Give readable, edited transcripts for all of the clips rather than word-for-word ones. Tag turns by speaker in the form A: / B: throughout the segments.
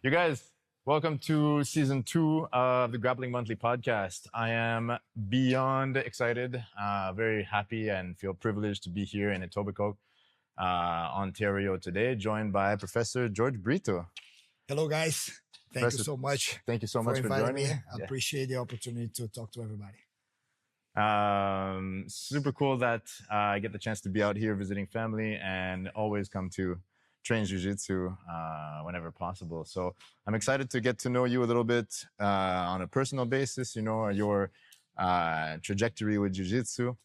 A: You guys, welcome to season 2 of the Grappling Monthly Podcast. I am beyond excited, very happy and feel privileged to be here in Etobicoke, Ontario today, joined by Professor Jorge Britto.
B: Hello, guys. Thank you so much.
A: Thank you so much for joining me.
B: I appreciate the opportunity to talk to everybody.
A: Super cool that I get the chance to be out here visiting family and always come to train jiu-jitsu whenever possible. So I'm excited to get to know you a little bit on a personal basis, you know, your trajectory with jiu-jitsu.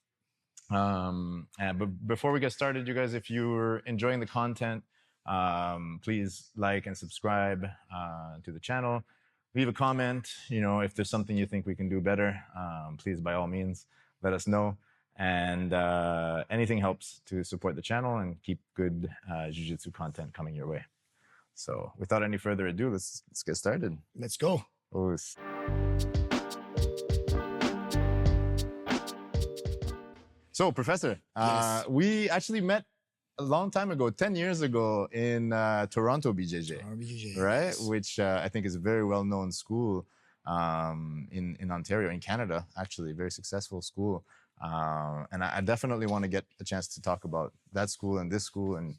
A: But before we get started, you guys, if you're enjoying the content, please like and subscribe to the channel. Leave a comment, you know, if there's something you think we can do better, please, by all means, let us know. And anything helps to support the channel and keep good jiu-jitsu content coming your way. So without any further ado, let's get started.
B: Let's go.
A: Oos. So, Professor,
B: Yes.
A: we actually met a long time ago, 10 years ago in Toronto BJJ, right?
B: Yes.
A: Which I think is a very well-known school in Ontario, in Canada, actually, very successful school. And I definitely want to get a chance to talk about that school and this school and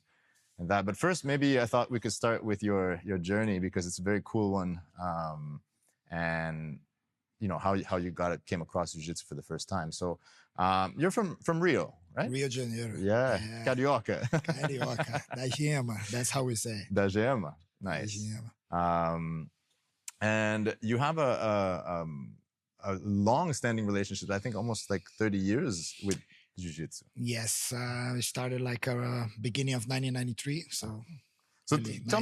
A: that. But first, maybe I thought we could start with your journey, because it's a very cool one. And you know, how you came across jiu-jitsu for the first time. So you're from Rio, right?
B: Rio de Janeiro.
A: Yeah. Carioca.
B: Carioca. Da Gema. That's how we say.
A: Da Gema.
B: Da
A: Nice.
B: Gema.
A: And you have a long-standing relationship, I think almost like 30 years with jiu-jitsu.
B: Yes. I started like beginning of 1993. So really
A: tell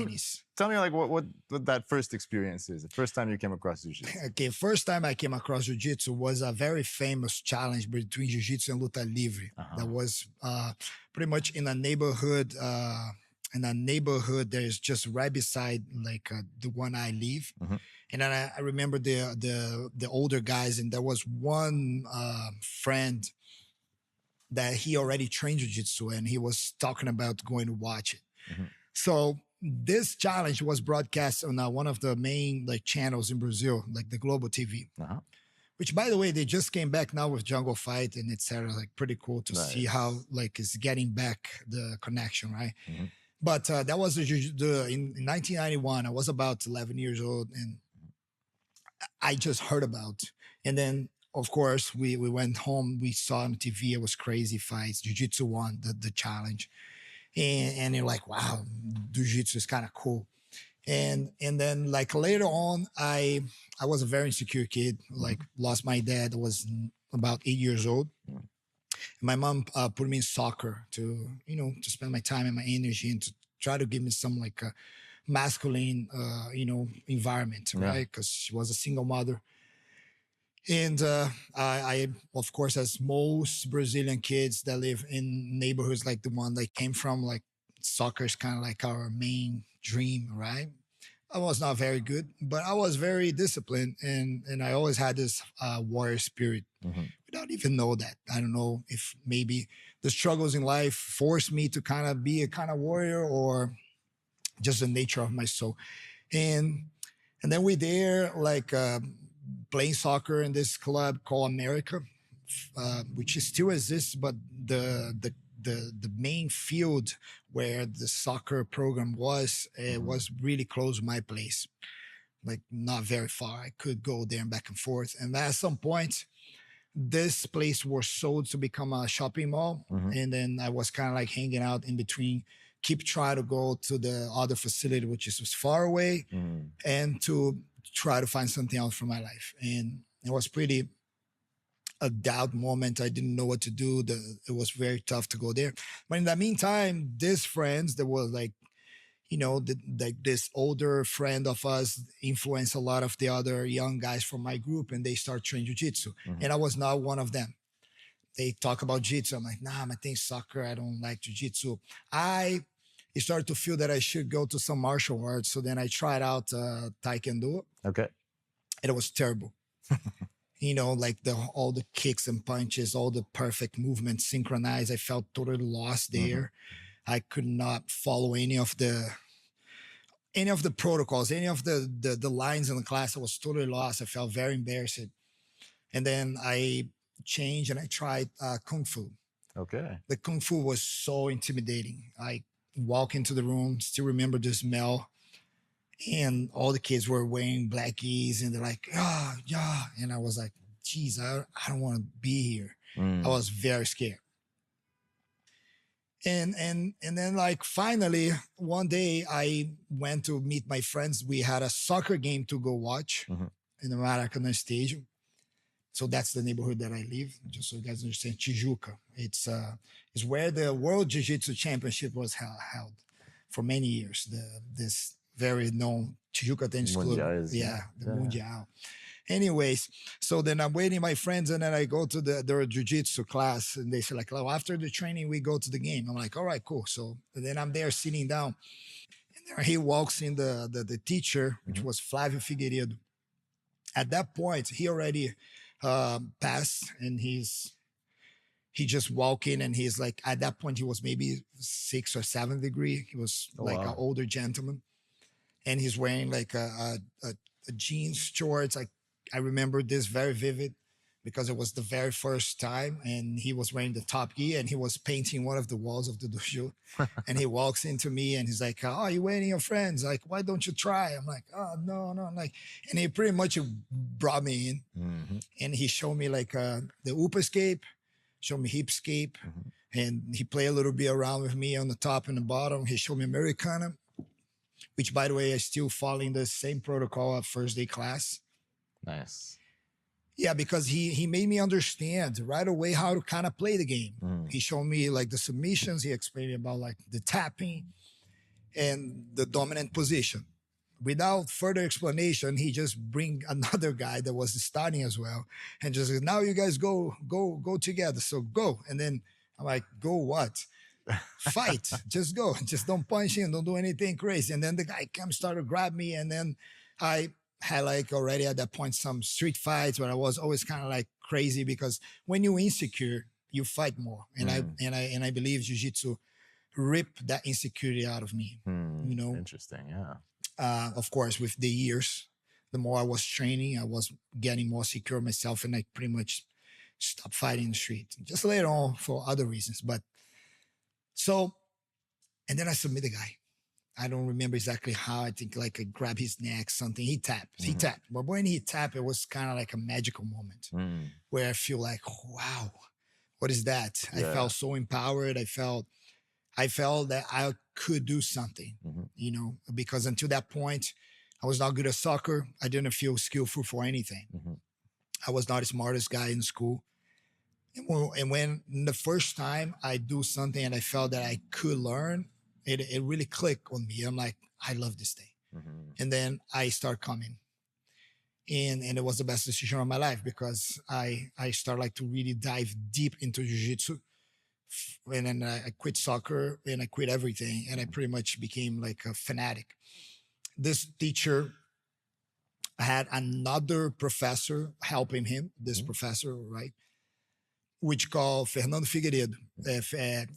A: me like what that first experience is, the first time you came across jiu-jitsu.
B: Okay, first time I came across jiu-jitsu was a very famous challenge between jiu-jitsu and luta livre. That was pretty much in a neighborhood. There's just right beside like the one I live. And then I remember the older guys, and there was one friend that he already trained jiu-jitsu, and he was talking about going to watch it. So this challenge was broadcast on one of the main like channels in Brazil, like the Global TV, which, by the way, they just came back now with Jungle Fight and etc. Like pretty cool to see how like it's getting back the connection, right? But that was in 1991. I was about 11 years old, and I just heard about. And then, of course, we went home. We saw on TV. It was crazy fights. Jiu-Jitsu won the challenge. And you're like, wow, jiu-jitsu is kind of cool. And then like later on, I was a very insecure kid, like lost my dad. I was about 8 years old. And my mom put me in soccer to spend my time and my energy and to try to give me some like a masculine, environment, right? Because she was a single mother. And I, of course, as most Brazilian kids that live in neighborhoods like the one I came from, like soccer is kind of like our main dream, right? I was not very good, but I was very disciplined, and I always had this warrior spirit. Without even know that. I don't know if maybe the struggles in life forced me to kind of be a kind of warrior, or just the nature of my soul. And then we there like playing soccer in this club called America, which still exists, but the main field where the soccer program was really close to my place, like not very far. I could go there and back and forth. And at some point, this place was sold to become a shopping mall. And then I was kind of like hanging out in between, keep trying to go to the other facility, which was far away, and to try to find something else for my life. And it was pretty a doubt moment. I didn't know what to do. It was very tough to go there. But in the meantime, these friends that were like, this older friend of us influenced a lot of the other young guys from my group, and they start training jiu-jitsu. And I was not one of them. They talk about jiu-jitsu. I'm like, nah, I think soccer. I don't like jiu-jitsu. I started to feel that I should go to some martial arts. So then I tried out Taekwondo.
A: Okay.
B: And it was terrible. Like all the kicks and punches, all the perfect movements synchronized. I felt totally lost there. I could not follow any of the any of the protocols, any of the lines in the class. I was totally lost. I felt very embarrassed. And then I changed and I tried Kung Fu.
A: Okay.
B: The Kung Fu was so intimidating. I walk into the room, still remember the smell. And all the kids were wearing blackies and they're like, yeah, yeah. And I was like, geez, I don't want to be here. I was very scared. And then like finally one day I went to meet my friends. We had a soccer game to go watch in the Maracanã Stadium. So that's the neighborhood that I live, just so you guys understand. Tijuca. It's where the World Jiu-Jitsu Championship was held for many years. This very known Tijuca Tennis Club. Mundial. Anyways, so then I'm waiting my friends and then I go to their jiu-jitsu class and they say like, oh, after the training, we go to the game. I'm like, all right, cool. So then I'm there sitting down and there he walks in the teacher, which was Flávio Figueiredo. At that point, he already passed and he just walked in and he's like, at that point, he was maybe 6th or 7th degree. He was an older gentleman and he's wearing like a jeans shorts. I remember this very vivid because it was the very first time and he was wearing the top gi and he was painting one of the walls of the dojo. And he walks into me and he's like, oh, you waiting your friends? Like, why don't you try? I'm like, oh, no. I'm like, and he pretty much brought me in and he showed me like the up escape, showed me hip escape. And he played a little bit around with me on the top and the bottom. He showed me Americana, which by the way, I still following the same protocol of first day class.
A: Nice.
B: Yeah, because he made me understand right away how to kind of play the game. He showed me like the submissions. He explained about like the tapping and the dominant position. Without further explanation, he just bring another guy that was starting as well and just now you guys go together. So go. And then I'm like, go what? Fight. Just go. Just don't punch him. Don't do anything crazy. And then the guy started to grab me and then I had like already at that point some street fights where I was always kind of like crazy because when you're insecure, you fight more. And I believe jiu-jitsu ripped that insecurity out of me. You know?
A: Interesting, yeah.
B: Of course, with the years, the more I was training, I was getting more secure myself and I pretty much stopped fighting in the street. Just later on for other reasons. But so, and then I submit the guy. I don't remember exactly how. I think like I grabbed his neck, something. He tapped. But when he tapped, it was kind of like a magical moment where I feel like, wow, what is that? Yeah. I felt so empowered. I felt that I could do something, you know, because until that point, I was not good at soccer. I didn't feel skillful for anything. I was not the smartest guy in school. And when the first time I do something and I felt that I could learn, it really clicked on me. I'm like, I love this thing. And then I start coming. And it was the best decision of my life because I start like to really dive deep into jiu-jitsu. And then I quit soccer and I quit everything. And I pretty much became like a fanatic. This teacher had another professor helping him, this professor, right? Which called Fernando Figueiredo,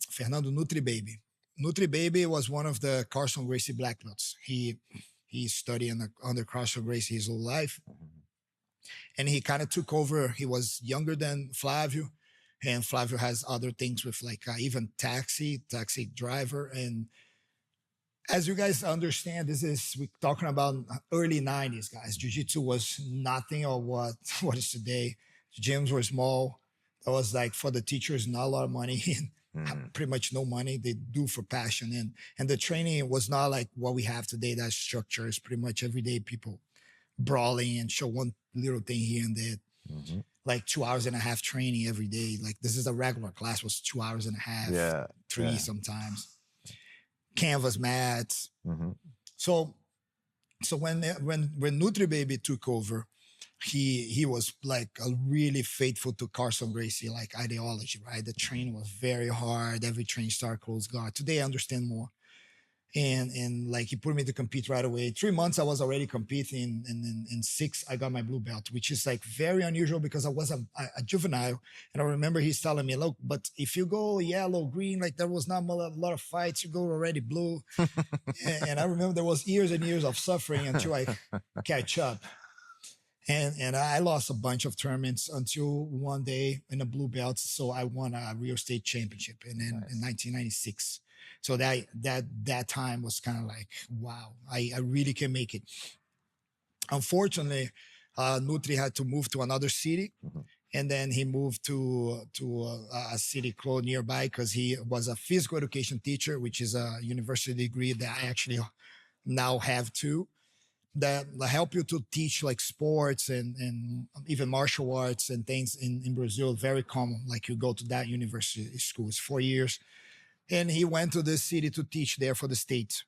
B: Fernando Nutri Baby. Nutri Baby was one of the Carson Gracie black belts. He studied under Carson Gracie his whole life. And he kind of took over. He was younger than Flávio. And Flávio has other things with like even taxi driver. And as you guys understand, we're talking about early 90s, guys. Jiu-Jitsu was nothing or what is today. Gyms were small. That was like for the teachers, not a lot of money. Pretty much no money. They do for passion. And the training was not like what we have today. That structure is pretty much everyday people brawling and show one little thing here and there. Like 2 hours and a half training every day. Like this is a regular class was 2 hours and a half, three sometimes. Canvas mats. So when Nutri Baby took over, he was like a really faithful to Carson Gracie, like ideology, right? The training was very hard. Every train start, close guard. Today I understand more. And like he put me to compete right away. 3 months I was already competing, and then in 6 I got my blue belt, which is like very unusual because I was a juvenile. And I remember he's telling me, look, but if you go yellow, green, like there was not a lot of fights, you go already blue. And I remember there was years and years of suffering until I catch up. And I lost a bunch of tournaments until one day in the blue belt. So I won a Rio State Championship in 1996. So that time was kind of like, wow, I really can make it. Unfortunately, Nutri had to move to another city. And then he moved to a city close nearby because he was a physical education teacher, which is a university degree that I actually now have too, that help you to teach like sports and even martial arts and things in Brazil. Very common. Like you go to that university school, it's 4 years. And he went to this city to teach there for the state.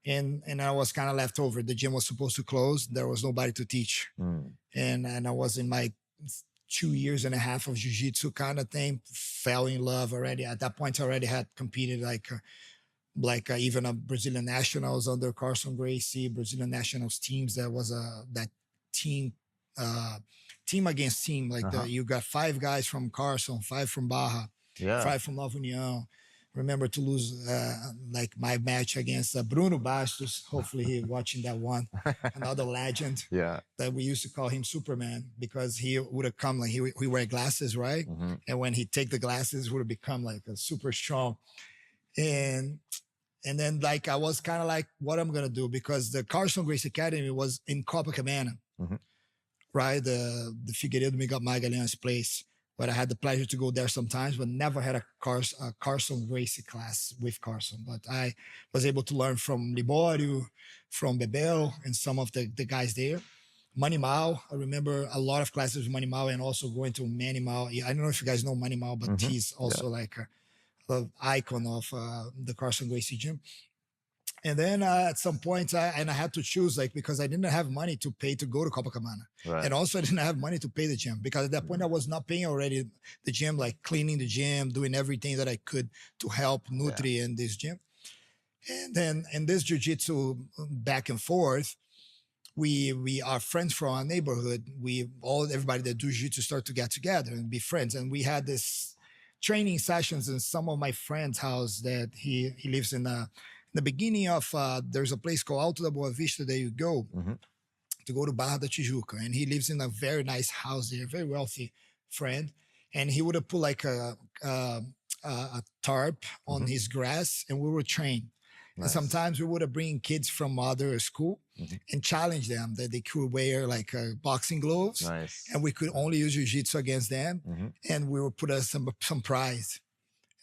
B: And I was kind of left over. The gym was supposed to close. There was nobody to teach. And I was in my 2.5 years of jiu-jitsu kind of thing, fell in love already. At that point, I already had competed like even a Brazilian nationals under Carson Gracie, Brazilian nationals teams. There was that team against team. Like you got 5 guys from Carson, 5 from Barra, 5 from Nova União. Remember to lose like my match against Bruno Bastos. Hopefully he watching that one. Another legend. That we used to call him Superman because he would have come like he wear glasses, right? And when he take the glasses, would have become like a super strong. And then like I was kind of like, what I'm gonna do, because the Carson Gracie Academy was in Copacabana, right? The Figueiredo Magalhães place. But I had the pleasure to go there sometimes, but never had a Carson Gracie class with Carson. But I was able to learn from Liborio, from Bebel, and some of the guys there. Manimal, I remember a lot of classes with Manimal, and also going to Manimal. I don't know if you guys know Manimal, but he's also like an icon of the Carson Gracie gym. And then at some point, I had to choose, like, because I didn't have money to pay to go to Copacabana. And also I didn't have money to pay the gym, because at that point I was not paying already the gym, like cleaning the gym, doing everything that I could to help Nutri in this gym. And then in this jiu-jitsu back and forth, we are friends from our neighborhood. Everybody that do jiu-jitsu start to get together and be friends. And we had this training sessions in some of my friend's house that he lives in the beginning of, there's a place called Alto da Boa Vista that you go to go to Barra da Tijuca. And he lives in a very nice house there, very wealthy friend. And he would have put like a tarp on his grass, and we would train. And sometimes we would have bring kids from other school and challenge them that they could wear like boxing gloves. And we could only use jiu-jitsu against them. And we would put us some prize.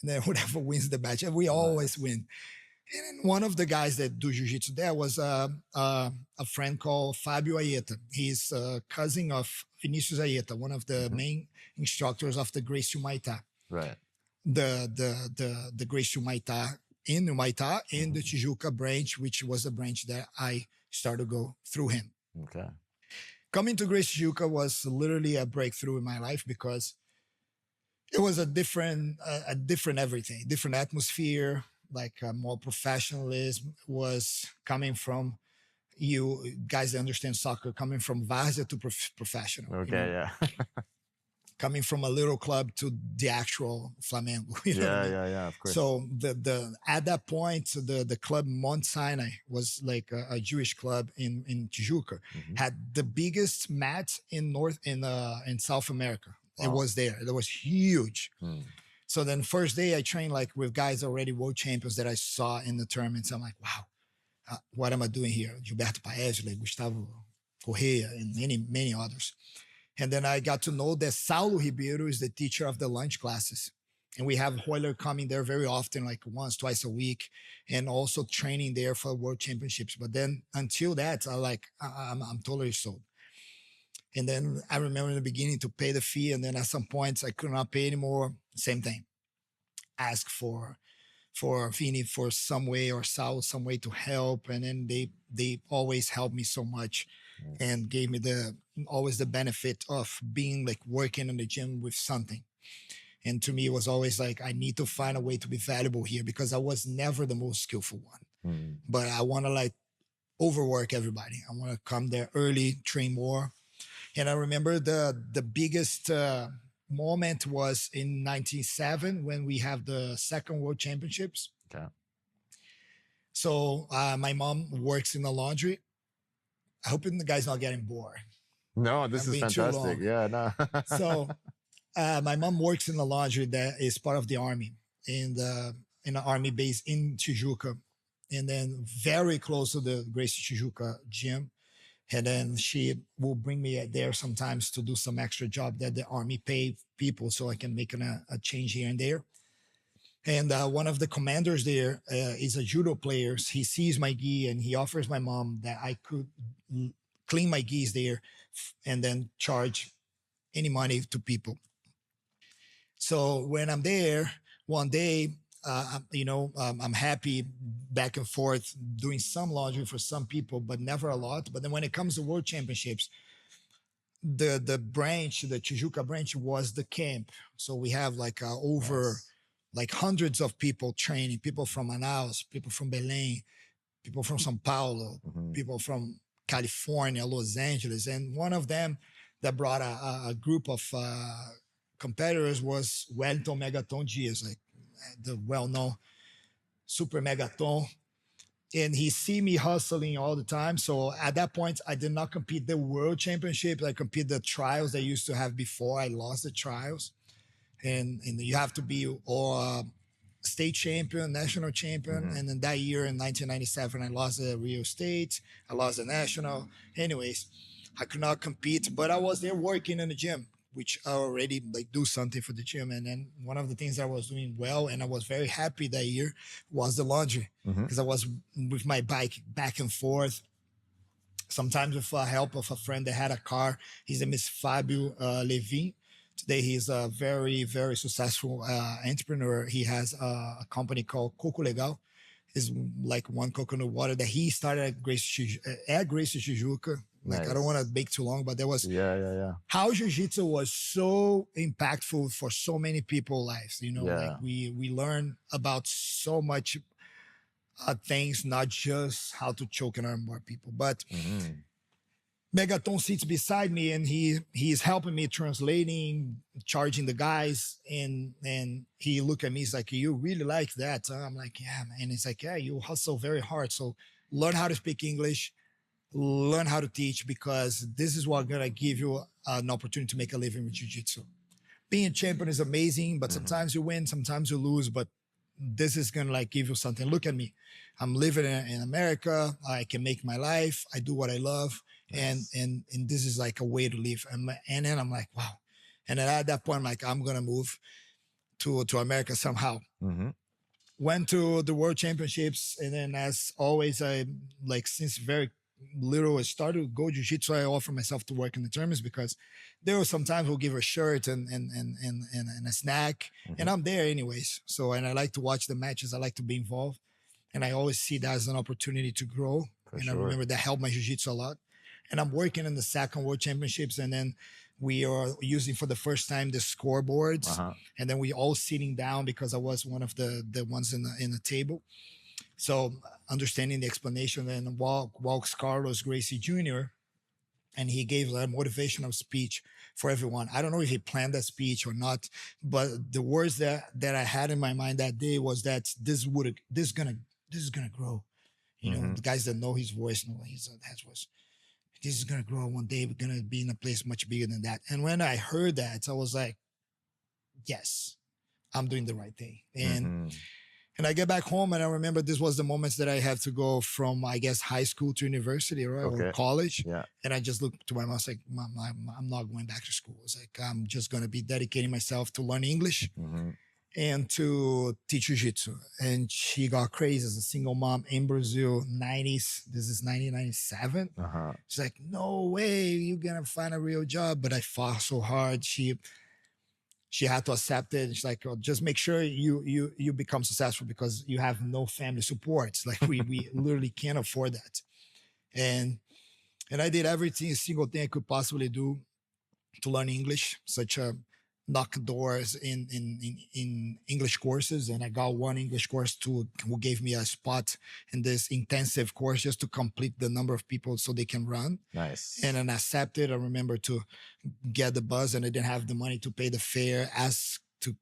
B: And then whoever wins the match, and we always win. And one of the guys that do jiu-jitsu there was a friend called Fabio Aieta. He's a cousin of Vinicius Aieta, one of the main instructors of the Gracie Humaitá. The Gracie Humaitá in Humaitá, in the Tijuca branch, which was the branch that I started to go through him. Coming to Gracie Tijuca was literally a breakthrough in my life, because it was a different everything, different atmosphere. Like more professionalism was coming from you guys that understand soccer, coming from Várzea to professional. Coming from a little club to the actual Flamengo. Of course. So the at that point, the club Mont Sinai was like a Jewish club in Tijuca, had the biggest mat in South America. It was there. It was huge. So then first day I trained like with guys already world champions that I saw in the tournaments. I'm like, wow, what am I doing here? Gilberto Paesle, Gustavo Correa, and many others. And then I got to know that Saulo Ribeiro is the teacher of the lunch classes. And we have Hoyler coming there very often, like once, twice a week, and also training there for world championships. But then until that, I'm totally sold. And then I remember in the beginning to pay the fee. And then at some points I could not pay anymore. Same thing. Ask for Vini for some way, or Sal some way to help. And then they always helped me so much and gave me always the benefit of being like working in the gym with something. And to me, it was always like, I need to find a way to be valuable here because I was never the most skillful one. But I want to like overwork everybody. I want to come there early, train more. And I remember the biggest moment was in 1997 when we have the second World Championships.
A: Okay.
B: So my mom works in the laundry. I hope the guy's not getting bored.
A: No, this is fantastic. Yeah, no.
B: So my mom works in the laundry that is part of the army in an army base in Tijuca, and then very close to the Gracie Tijuca gym. And then she will bring me there sometimes to do some extra job that the army pay people so I can make a change here and there. And one of the commanders there is a judo player. He sees my gi and he offers my mom that I could clean my gis there and then charge any money to people. So when I'm there one day, I'm happy back and forth doing some laundry for some people, but never a lot. But then when it comes to World Championships, the branch, the Tijuca branch was the camp. So we have like over like hundreds of people training, people from Manaus, people from Belém, people from São Paulo, people from California, Los Angeles. And one of them that brought a group of competitors was Wellington Megaton Diaz, like the well-known super megaton. And he see me hustling all the time. So at that point, I did not compete the World Championship. I compete the trials they used to have before. I lost the trials. And you have to be state champion, national champion. And then that year in 1997, I lost the Rio State. I lost the national. Anyways, I could not compete, but I was there working in the gym, which I already like do something for the gym. And then one of the things I was doing well, and I was very happy that year, was the laundry, because I was with my bike back and forth, sometimes with the help of a friend that had a car. His name is Fabio Levin. Today, he's a very, very successful entrepreneur. He has a company called Coco Legal. It's like one coconut water that he started at Gracie Tijuca. Like, I don't want to make too long, but there was how jiu-jitsu was so impactful for so many people's lives. Like we learn about so much things, not just how to choke and arm more people. But Megaton sits beside me and he's helping me translating, charging the guys. And he looked at me, he's like, you really like that? I'm like, yeah, man. And he's like, yeah, you hustle very hard. So learn how to speak English, learn how to teach, because this is what's going to give you an opportunity to make a living with jiu-jitsu. Being a champion is amazing, but sometimes you win, sometimes you lose, but this is going to like give you something. Look at me. I'm living in America. I can make my life. I do what I love. And this is like a way to live. And then I'm like, wow. And then at that point, I'm like, I'm going to move to America somehow. Went to the World Championships. And then as always, I like since very little, I started to go jiu-jitsu. I offer myself to work in the tournaments because there were sometimes we'll give a shirt and a snack, and I'm there anyways. So, and I like to watch the matches. I like to be involved, and I always see that as an opportunity to grow. I remember that helped my jiu-jitsu a lot. And I'm working in the second World Championships, and then we are using for the first time the scoreboards, and then we all sitting down because I was one of the ones in the table. So understanding the explanation, then walks Carlos Gracie Jr., and he gave a motivational speech for everyone. I don't know if he planned that speech or not, but the words that I had in my mind that day was that this is gonna grow. The guys that know his voice know his voice. This is gonna grow one day. We're gonna be in a place much bigger than that. And when I heard that, I was like, yes, I'm doing the right thing. And I get back home and I remember this was the moments that I had to go from, I guess, high school to university, right? Or college. And I just looked to my mom, I was like, Mom, I'm not going back to school. It's like, I'm just going to be dedicating myself to learn English and to teach jiu-jitsu. And she got crazy as a single mom in Brazil, 90s. This is 1997. She's like, no way, you're going to find a real job. But I fought so hard. She had to accept it. She's like, oh, just make sure you become successful because you have no family support. Like we literally can't afford that. And I did everything, a single thing I could possibly do to learn English, such a knock doors in English courses, and I got one English course who gave me a spot in this intensive course just to complete the number of people so they can run.
A: Nice.
B: And then I accepted. I remember to get the bus, and I didn't have the money to pay the fare. Ask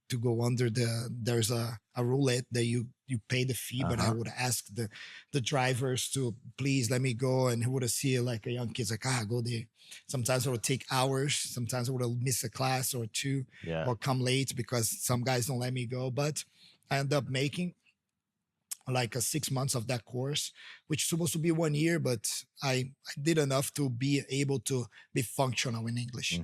B: to go under there's a roulette that you pay the fee, but I would ask the drivers to please let me go, and he would see like a young kid's like, go there. Sometimes it would take hours. Sometimes I would miss a class or two, or come late because some guys don't let me go. But I ended up making like 6 months of that course, which is supposed to be 1 year, but I did enough to be able to be functional in English.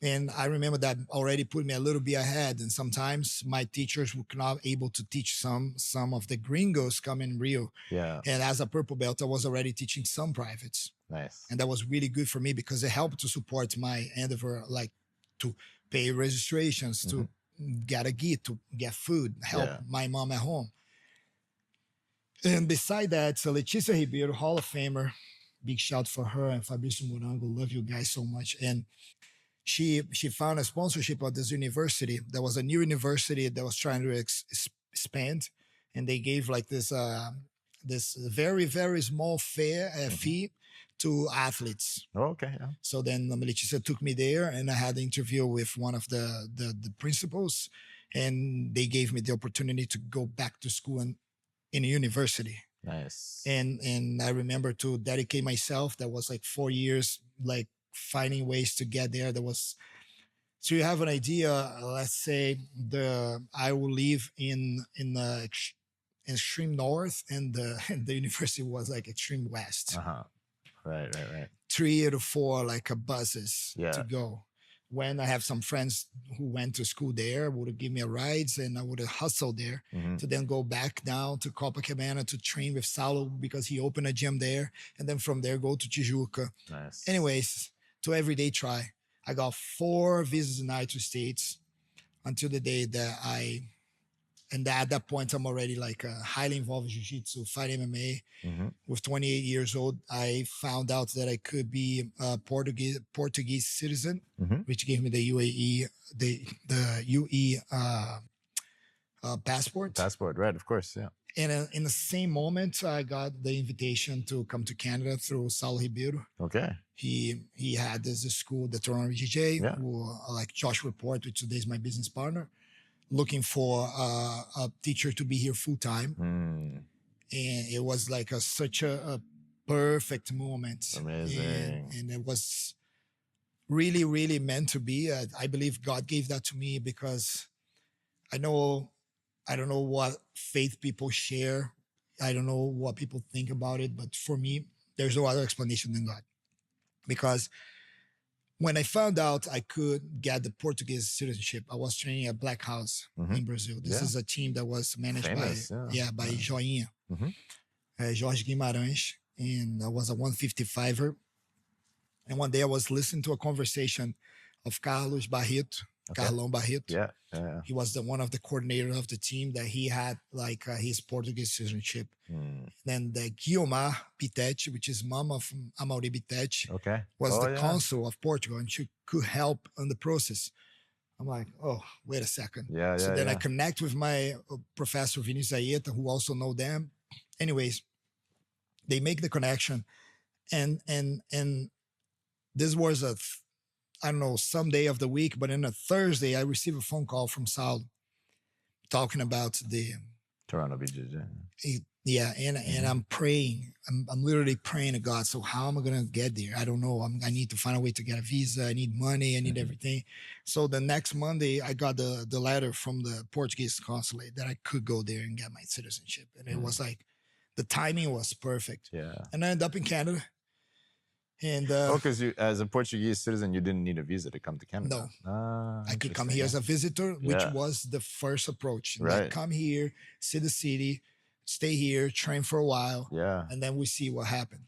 B: And I remember that already put me a little bit ahead. And sometimes my teachers were not able to teach some of the gringos come in Rio.
A: Yeah.
B: And as a purple belt, I was already teaching some privates.
A: Nice.
B: And that was really good for me because it helped to support my endeavor, like to pay registrations, to get a git, to get food, help my mom at home. And beside that, so Letícia Ribeiro, Hall of Famer, big shout for her, and Fabrício Morango, love you guys so much. And she found a sponsorship at this university. There was a new university that was trying to expand, and they gave like this this very, very small fee to athletes.
A: Oh, okay. Yeah.
B: So then Letícia took me there, and I had an interview with one of the principals, and they gave me the opportunity to go back to school in a university.
A: Nice.
B: And I remember to dedicate myself. That was like 4 years, like finding ways to get there. So you have an idea, let's say I will live in the extreme north, and the university was like extreme west.
A: Right.
B: 3 to 4 like buses to go. When I have some friends who went to school there, would give me a rides, and I would hustle there to then go back down to Copacabana to train with Saulo because he opened a gym there, and then from there go to Tijuca.
A: Nice.
B: Anyways, to everyday try. I got 4 visas in the United States until the day that at that point, I'm already like highly involved in jiu-jitsu, fight MMA. With 28 years old, I found out that I could be a Portuguese citizen, which gave me the UAE, the UE passport.
A: Passport, right? Of course, yeah.
B: And in the same moment, I got the invitation to come to Canada through Saulo Ribeiro.
A: Okay.
B: He had this school, the Toronto BJJ, who like Josh Report, which today is my business partner, looking for a teacher to be here full time. And it was like such a perfect moment.
A: Amazing.
B: And it was really, really meant to be. I believe God gave that to me because I don't know what faith people share. I don't know what people think about it. But for me, there's no other explanation than God. Because when I found out I could get the Portuguese citizenship, I was training at Black House in Brazil. This is a team that was managed by Joinha, Jorge Guimarães, and I was a 155er. And one day I was listening to a conversation of Carlos Barreto, Carlão Barreto. He was one of the coordinators of the team that he had like his Portuguese citizenship. Then the Guiomar Pitete, which is mom of Amaury Pitete, was the consul of Portugal, and she could help on the process. I'm like, oh, wait a second. So then I connect with my professor Vinícius Aieta, who also know them. Anyways, they make the connection, and this was I don't know, some day of the week, but in a Thursday, I received a phone call from Saulo talking about the
A: Toronto BJJ.
B: And I'm praying. I'm literally praying to God. So how am I going to get there? I don't know. I need to find a way to get a visa. I need money. I need everything. So the next Monday, I got the letter from the Portuguese consulate that I could go there and get my citizenship. And it was like, the timing was perfect. And I ended up in Canada. And
A: because you, as a Portuguese citizen, you didn't need a visa to come to Canada.
B: No, I could come here as a visitor, which was the first approach. Like, come here, see the city, stay here, train for a while, and then we see what happened.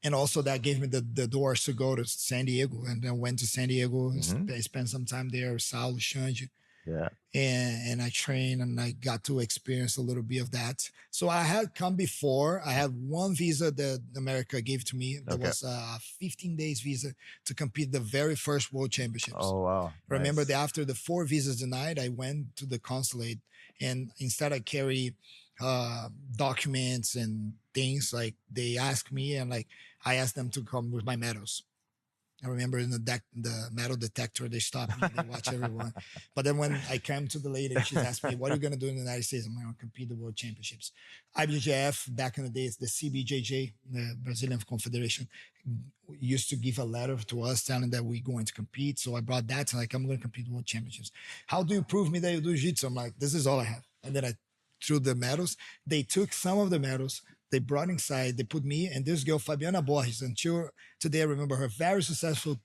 B: And also that gave me the doors to go to San Diego, and then went to San Diego and spent some time there with Saulo, Xande.
A: Yeah.
B: And I trained and I got to experience a little bit of that. So I had come before. I had one visa that America gave to me. That was a 15 days visa to compete the very first World Championships.
A: Oh, wow.
B: Remember
A: Nice.
B: that after the 4 visas denied, I went to the consulate, and instead I carry documents and things, like they asked me, and like I asked them to come with my medals. I remember in the metal detector, they stopped me, they watch everyone. But then when I came to the lady, she asked me, what are you going to do in the United States? I'm going to compete the World Championships. IBJF, back in the days, the CBJJ, the Brazilian Confederation, used to give a letter to us telling that we're going to compete. So I brought that to, like, I'm going to compete the World Championships. How do you prove me that you do Jiu-Jitsu? I'm like, this is all I have. And then I threw the medals. They took some of the medals, they brought inside, they put me and this girl, Fabiana Borges, until today I remember her, very successful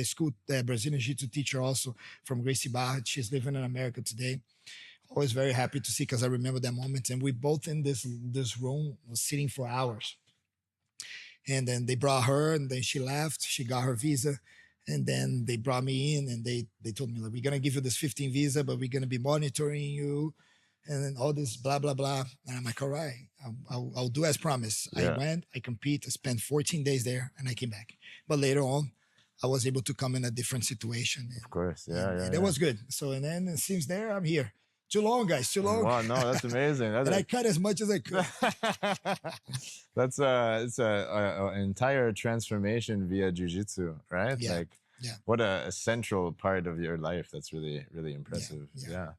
B: school Brazilian Jiu-Jitsu teacher also from Gracie Barra. She's living in America today. Always very happy to see, because I remember that moment. And we both in this room was sitting for hours. And then they brought her, and then she left, she got her visa. And then they brought me in, and they told me, like, we're going to give you this 15 visa, but we're going to be monitoring you. And then all this blah, blah, blah. And I'm like, all right, I'll do as promised. Yeah. I went, I compete, I spent 14 days there, and I came back. But later on, I was able to come in a different situation.
A: Of course, yeah.
B: And it was good. So, and then since there, I'm here. Too long, guys, too long.
A: Wow, no, that's amazing.
B: And I cut as much as I could.
A: It's a entire transformation via jiu-jitsu, right?
B: Yeah.
A: Like, what a central part of your life. That's really, really impressive. Yeah.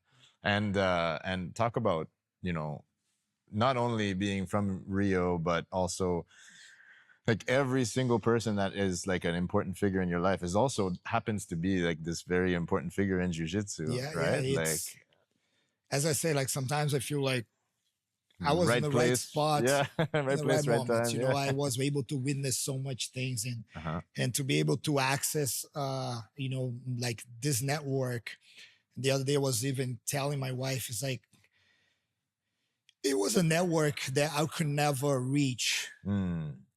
A: And talk about, you know, not only being from Rio, but also like every single person that is like an important figure in your life is also happens to be like this very important figure in jiu-jitsu, right?
B: Yeah, like, as I say, like sometimes I feel like I was in the right spot,
A: right place, right time.
B: You know, I was able to witness so much things, and to be able to access, you know, like this network. The other day I was even telling my wife, it's like, it was a network that I could never reach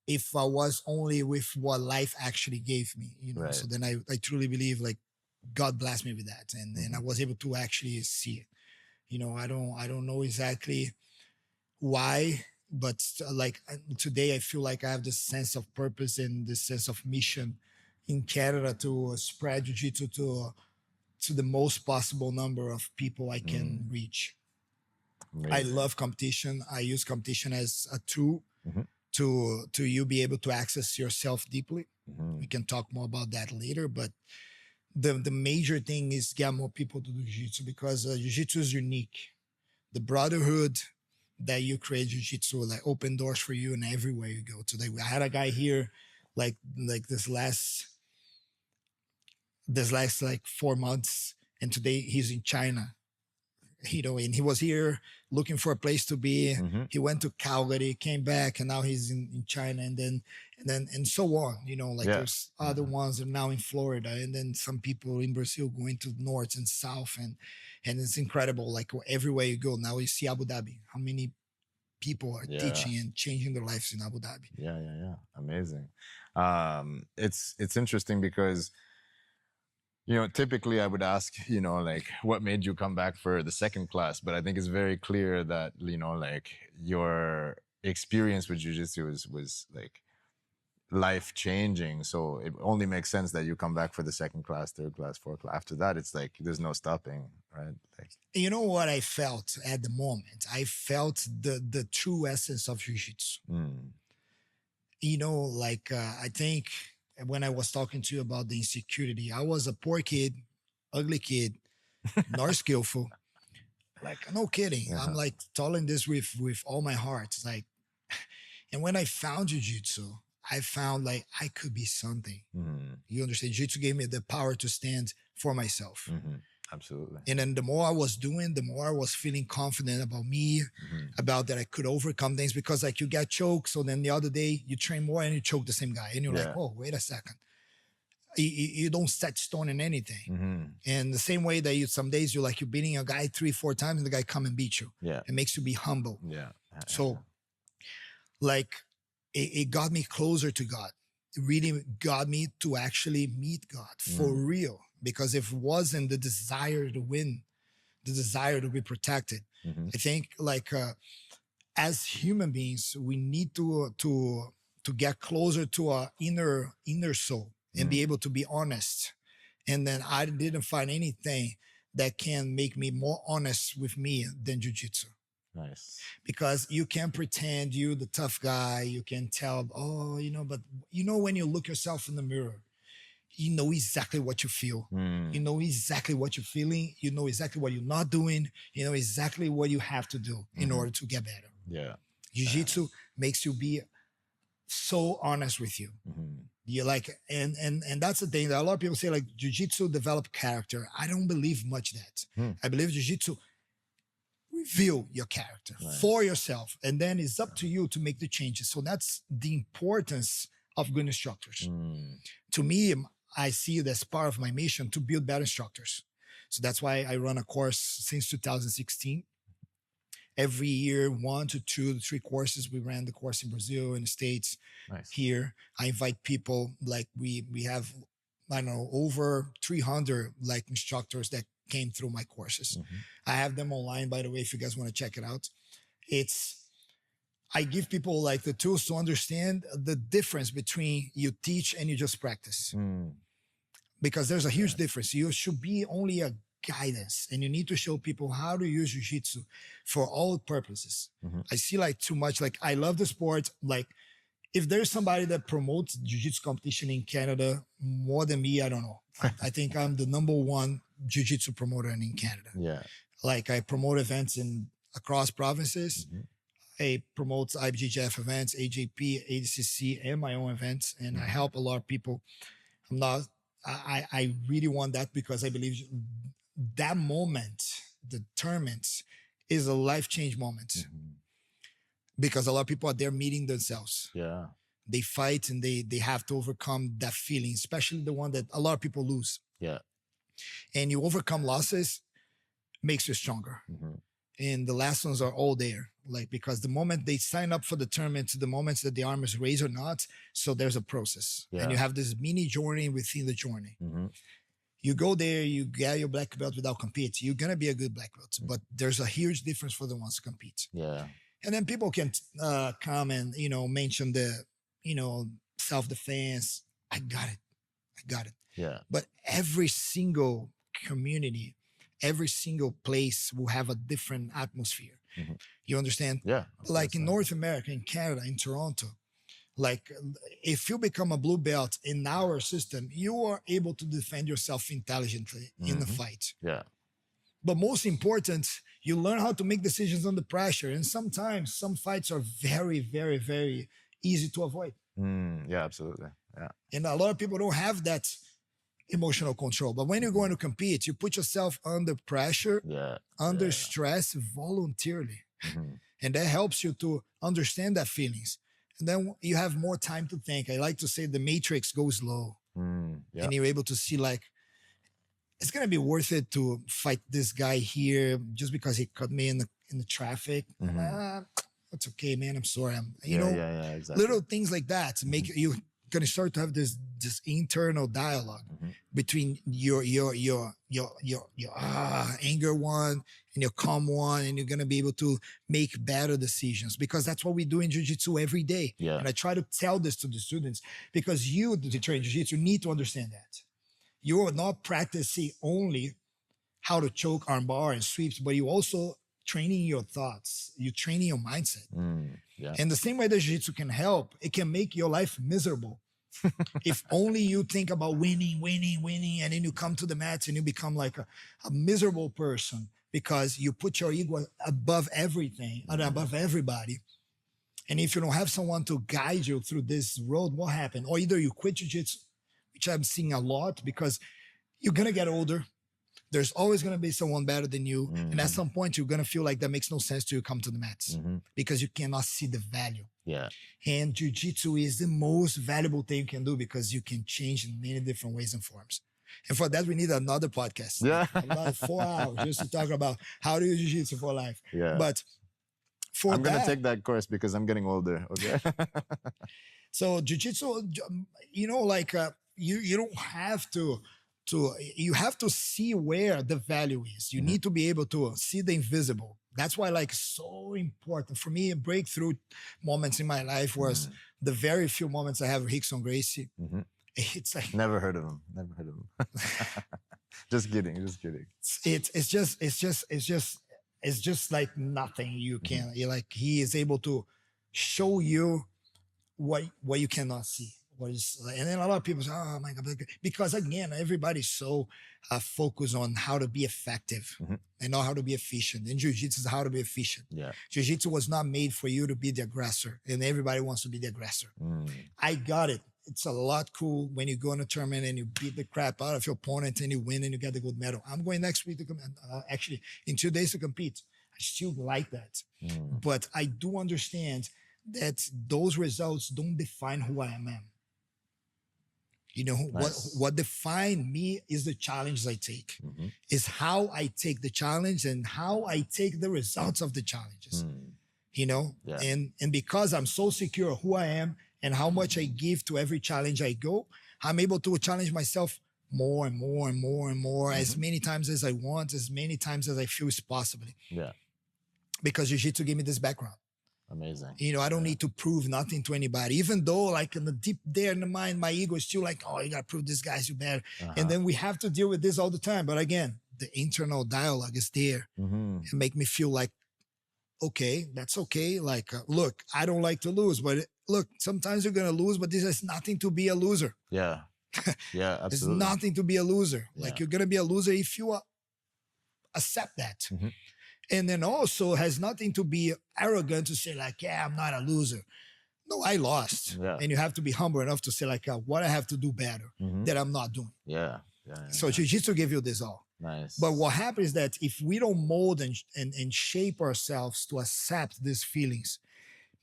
B: if I was only with what life actually gave me, you know. Right. So then I truly believe like God blessed me with that, and I was able to actually see it. You know, I don't know exactly why, but like today I feel like I have this sense of purpose and this sense of mission in Canada to spread jiu-jitsu to the most possible number of people I can reach. Amazing. I love competition. I use competition as a tool to you be able to access yourself deeply. We can talk more about that later, but the major thing is get more people to do jiu-jitsu, because jiu-jitsu is unique. The brotherhood that you create jiu-jitsu like open doors for you and everywhere you go. Today I had a guy here like this last like 4 months, and today he's in China, you know, and he was here looking for a place to be. He went to Calgary, came back, and now he's in China, and so on, you know, like there's other ones that are now in Florida, and then some people in Brazil going to north and south, and it's incredible. Like everywhere you go now, you see Abu Dhabi, how many people are teaching and changing their lives in Abu Dhabi.
A: Yeah. Amazing. It's interesting because, you know, typically I would ask, you know, like what made you come back for the second class? But I think it's very clear that, you know, like your experience with jiu-jitsu was like life-changing. So it only makes sense that you come back for the second class, third class, fourth class. After that, it's like there's no stopping, right? Like,
B: you know what I felt at the moment? I felt the true essence of jiu-jitsu. You know, like I think when I was talking to you about the insecurity, I was a poor kid, ugly kid, not skillful. Like, no kidding. I'm like telling this with all my heart. It's like, and when I found jiu-jitsu, I found like I could be something. You understand? Jiu-jitsu gave me the power to stand for myself.
A: Absolutely.
B: And then the more I was doing, the more I was feeling confident about me, about that I could overcome things, because like you get choked. So then the other day you train more and you choke the same guy, and you're like, oh, wait a second. You don't set stone in anything. And the same way that some days you're beating a guy 3-4 times and the guy come and beat you. It makes you be humble. So like it got me closer to God. It really got me to actually meet God for real. because if it wasn't the desire to win, the desire to be protected, I think like as human beings, we need to get closer to our inner soul and be able to be honest. And then I didn't find anything that can make me more honest with me than jiu-jitsu.
A: Nice.
B: Because you can pretend you're the tough guy. You can tell, oh, but when you look yourself in the mirror, you know exactly what you feel. You know exactly what you're feeling. You know exactly what you're not doing. You know exactly what you have to do in order to get better.
A: Yeah.
B: Jiu-jitsu makes you be so honest with you. You like, and that's the thing that a lot of people say, like, jiu-jitsu develop character. I don't believe much that. I believe jiu-jitsu reveal your character for yourself, and then it's up to you to make the changes. So that's the importance of good instructors. To me, I see it as part of my mission to build better instructors. So that's why I run a course since 2016. Every year, 1 to 2 to 3 courses. We ran the course in Brazil, in the States.
A: Nice.
B: Here. I invite people, like we have, I don't know, over 300 like instructors that came through my courses. I have them online, by the way, if you guys want to check it out. I give people like the tools to understand the difference between you teach and you just practice. Because there's a huge difference. You should be only a guidance, and you need to show people how to use jiu-jitsu for all purposes. I see like too much, like I love the sport. Like if there's somebody that promotes jiu-jitsu competition in Canada more than me, I don't know. I think I'm the #1 jiu-jitsu promoter in Canada.
A: Yeah.
B: Like I promote events across provinces. I promote IBJJF events, AJP, ADCC, and my own events. And I help a lot of people. I really want that because I believe that moment, the tournament, is a life-change moment. Because a lot of people are there meeting themselves.
A: Yeah.
B: They fight and they have to overcome that feeling, especially the one that a lot of people lose.
A: Yeah.
B: And you overcome losses, makes you stronger. And the lessons are all there. Like, because the moment they sign up for the tournament to the moments that the arm is raised or not, so there's a process. And you have this mini journey within the journey. You go there, you get your black belt without competing. You're going to be a good black belt, but there's a huge difference for the ones to compete.
A: Yeah.
B: And then people can come and, mention the, self-defense. I got it.
A: Yeah.
B: But every single community, every single place will have a different atmosphere. You understand?
A: Yeah.
B: Like in North America, in Canada, in Toronto, like if you become a blue belt in our system, you are able to defend yourself intelligently in the fight.
A: Yeah.
B: But most important, you learn how to make decisions under pressure. And sometimes some fights are very, very, very easy to avoid.
A: Yeah, absolutely. Yeah.
B: And a lot of people don't have that emotional control. But when you're going to compete, you put yourself under pressure, under stress voluntarily. And that helps you to understand that feelings. And then you have more time to think. I like to say the matrix goes low. And you're able to see like, it's going to be worth it to fight this guy here just because he cut me in the traffic. It's okay, man. I'm sorry. Exactly. Little things like that make you going to start to have this internal dialogue between your anger one and your calm one, and you're going to be able to make better decisions, because that's what we do in jiu-jitsu every day. And I try to tell this to the students, because you, to train jiu-jitsu, need to understand that you are not practicing only how to choke, armbar, and sweeps, but you also training your thoughts, you're training your mindset. And the same way that jiu-jitsu can help, it can make your life miserable. If only you think about winning, and then you come to the mats and you become like a miserable person because you put your ego above everything and above everybody. And if you don't have someone to guide you through this road, what happened? Or either you quit jiu-jitsu, which I'm seeing a lot, because you're going to get older. There's always going to be someone better than you. And at some point, you're going to feel like that makes no sense to you come to the mats because you cannot see the value. And jiu-jitsu is the most valuable thing you can do, because you can change in many different ways and forms. And for that, we need another podcast. About 4 hours just to talk about how to use jiu-jitsu for life. But
A: I'm going to take that course because I'm getting older. Okay.
B: So jiu-jitsu, you don't have to you have to see where the value is. You need to be able to see the invisible. That's why like so important for me. Breakthrough moments in my life was the very few moments I have with Rickson Gracie. It's like
A: never heard of him. Just kidding.
B: It's just like nothing you can. Like he is able to show you what you cannot see. And then a lot of people say, "Oh my God," because again, everybody's so focused on how to be effective and not how to be efficient. And jiu-jitsu is how to be efficient.
A: Yeah,
B: jiu-jitsu was not made for you to be the aggressor, and everybody wants to be the aggressor. I got it. It's a lot cool when you go in a tournament and you beat the crap out of your opponent and you win and you get the gold medal. I'm going next week to actually in 2 days to compete. I still like that, but I do understand that those results don't define who I am. You know, what define me is the challenges I take, is how I take the challenge and how I take the results of the challenges, you know, and because I'm so secure who I am and how much I give to every challenge I go, I'm able to challenge myself more and more and more and more, as many times as I want, as many times as I feel is possible.
A: Yeah.
B: Because jiu-jitsu gave me this background.
A: Amazing.
B: You know, I don't need to prove nothing to anybody, even though like in the deep there in the mind, my ego is still like, oh, you got to prove this guy's you better. And then we have to deal with this all the time. But again, the internal dialogue is there and make me feel like, okay, that's okay. Like, look, I don't like to lose, but look, sometimes you're going to lose, but this has nothing to be a loser.
A: Yeah. Yeah, absolutely.
B: There's nothing to be a loser. Like you're going to be a loser if you accept that. And then also has nothing to be arrogant to say like, yeah, I'm not a loser. No, I lost. Yeah. And you have to be humble enough to say like, what I have to do better that I'm not doing.
A: Yeah.
B: So jiu-jitsu give you this all.
A: Nice.
B: But what happens is that if we don't mold and shape ourselves to accept these feelings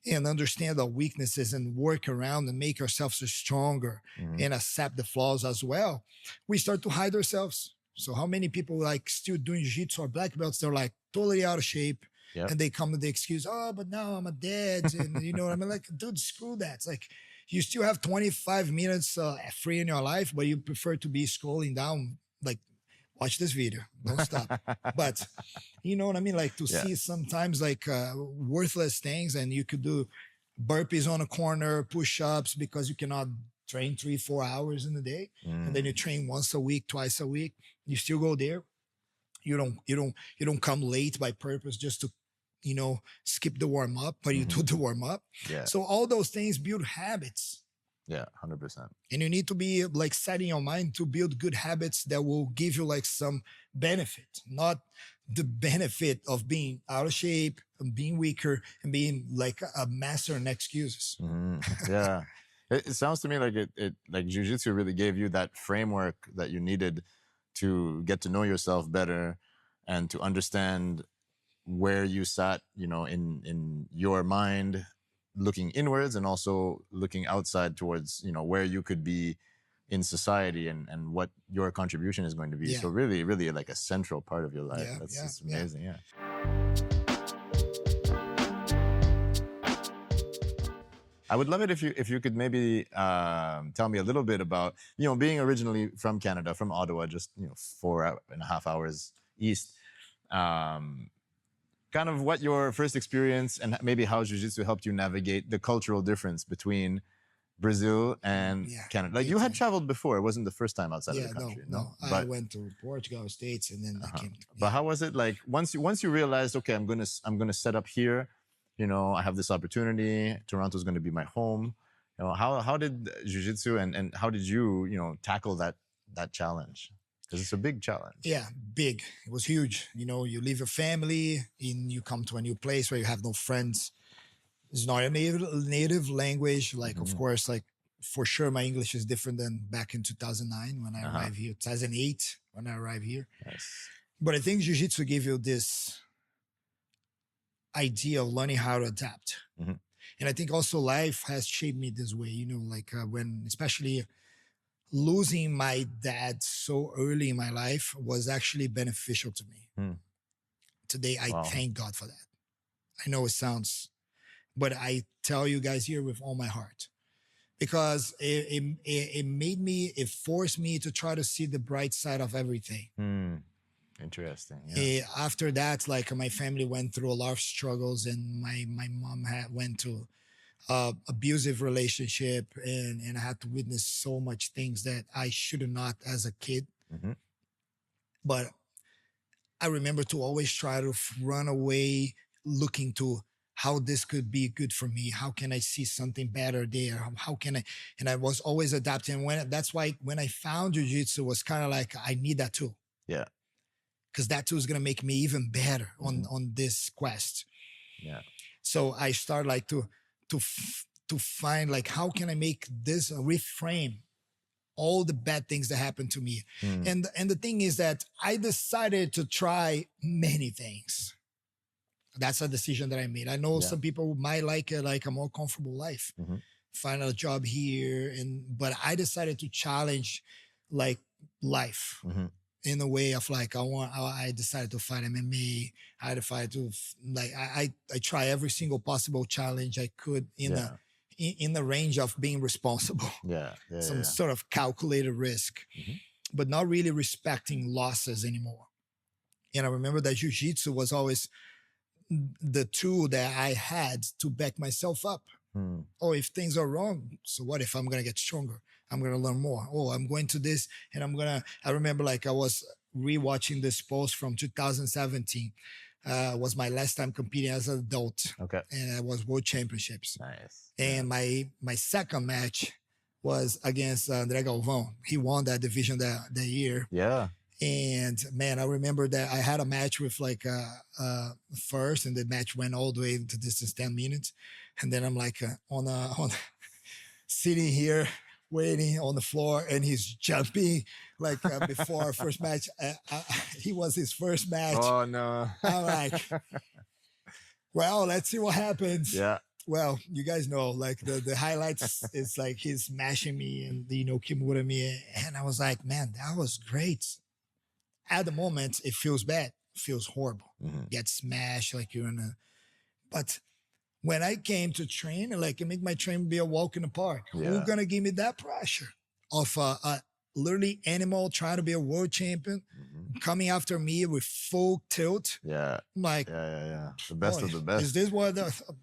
B: and understand our weaknesses and work around and make ourselves stronger and accept the flaws as well, we start to hide ourselves. So how many people like still doing jiu-jitsu or black belts, they're like totally out of shape and they come with the excuse, oh, but now I'm a dead. And you know what I mean? Like, dude, screw that. It's like you still have 25 minutes free in your life, but you prefer to be scrolling down, like, watch this video, don't stop. But you know what I mean? Like to see sometimes like worthless things, and you could do burpees on a corner, push-ups because you cannot train 3-4 hours in a day. And then you train once a week, twice a week. You still go there. You don't come late by purpose just to, you know, skip the warm up, but you do the warm up. Yeah. So all those things build habits.
A: Yeah, 100%.
B: And you need to be like setting your mind to build good habits that will give you like some benefit, not the benefit of being out of shape and being weaker and being like a master in excuses.
A: Yeah. It sounds to me like it like jiu-jitsu really gave you that framework that you needed to get to know yourself better and to understand where you sat, you know, in your mind, looking inwards and also looking outside towards, you know, where you could be in society and what your contribution is going to be. So really, really like a central part of your life. That's amazing. Yeah. I would love it if you could maybe tell me a little bit about, you know, being originally from Canada, from Ottawa, just, you know, 4.5 hours east, kind of what your first experience and maybe how jiu-jitsu helped you navigate the cultural difference between Brazil and Canada. Like you had traveled before. It wasn't the first time outside of the country.
B: No. I went to Portugal, States, and then I came.
A: But how was it like once you realized, okay, I'm gonna set up here, you know, I have this opportunity, Toronto's gonna be my home. You know, how did jiu-jitsu and how did you, you know, tackle that challenge? Because it's a big challenge. Yeah,
B: big. It was huge. You know, you leave your family and you come to a new place where you have no friends. It's not a native language. Like, of course, like for sure, my English is different than back in 2009 when I arrived here, 2008 when I arrived here.
A: Yes.
B: But I think jiu-jitsu gave you this idea of learning how to adapt. And I think also life has shaped me this way, you know, like when, especially losing my dad so early in my life was actually beneficial to me. Today, I thank God for that. I know it sounds, but I tell you guys here with all my heart, because it made me, it forced me to try to see the bright side of everything.
A: Interesting. Yeah.
B: After that, like my family went through a lot of struggles, and my mom went to abusive relationship, and I had to witness so much things that I should have not as a kid. But I remember to always try to run away, looking to how this could be good for me. How can I see something better there? How can I? And I was always adapting. That's why when I found jiu-jitsu, was kind of like, I need that too.
A: Yeah.
B: Because that too is going to make me even better on this quest.
A: Yeah. So
B: I started like to find like, how can I make this reframe all the bad things that happened to me. And the thing is that I decided to try many things. That's a decision that I made. I know some people might like a more comfortable life, find a job here, but I decided to challenge like life in a way of like, I decided to fight MMA. I decided to like, I try every single possible challenge I could in the range of being responsible. Some sort of calculated risk, but not really respecting losses anymore. And I remember that jiu-jitsu was always the tool that I had to back myself up. Oh, if things are wrong, so what if I'm going to get stronger? I'm going to learn more. Oh, I'm going to this, and I remember like I was rewatching this post from 2017. Was my last time competing as an adult.
A: Okay.
B: And it was World Championships.
A: Nice.
B: And my second match was against André Galvão. He won that division that year.
A: Yeah.
B: And man, I remember that I had a match with like first, and the match went all the way to distance 10 minutes. And then I'm like on sitting here waiting on the floor, and he's jumping like before our first match. He was his first match.
A: Oh no.
B: I'm like, well, let's see what happens.
A: Yeah.
B: Well, you guys know, like the highlights is like he's smashing me and Kimura me, and I was like, man, that was great. At the moment, it feels bad, it feels horrible. Get smashed like you're in a. But when I came to train, like, it make my training be a walk in the park. Who's gonna give me that pressure of a literally animal trying to be a world champion, coming after me with full tilt?
A: Yeah.
B: I'm like,
A: The best of the best.
B: Is this what?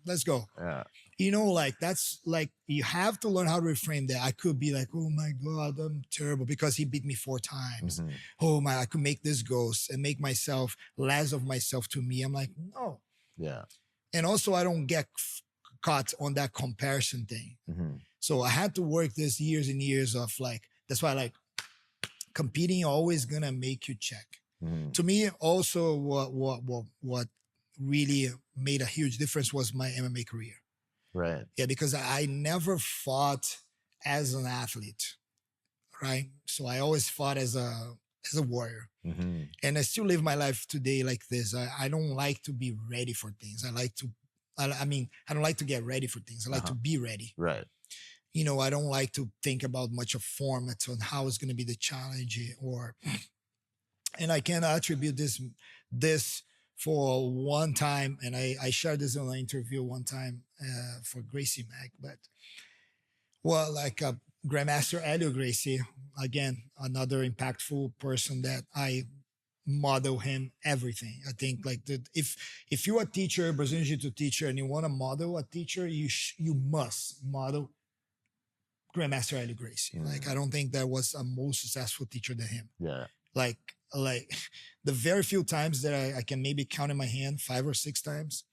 B: Let's go.
A: Yeah.
B: Like that's like, you have to learn how to reframe that. I could be like, oh my God, I'm terrible because he beat me 4 times. Oh my, I could make this ghost and make myself less of myself to me. I'm like, no.
A: Yeah.
B: And also, I don't get caught on that comparison thing. So I had to work this years and years of like, that's why like competing always gonna make you check. To me, also what really made a huge difference was my MMA career.
A: Right.
B: Yeah, because I never fought as an athlete, right? So I always fought as a warrior. And I still live my life today like this. I don't like to be ready for things. I don't like to get ready for things. I like to be ready.
A: Right.
B: I don't like to think about much of formats on how it's going to be the challenge and I can attribute this for one time. And I shared this in an interview one time for Gracie Mack, but Grandmaster Helio Gracie, again, another impactful person that I model him everything. I think like if you're a teacher, Brazilian Jiu-Jitsu teacher, and you want to model a teacher, you must model Grandmaster Helio Gracie. Like, I don't think there was a more successful teacher than him.
A: Yeah.
B: Like the very few times that I can maybe count in my hand, 5 or 6 times,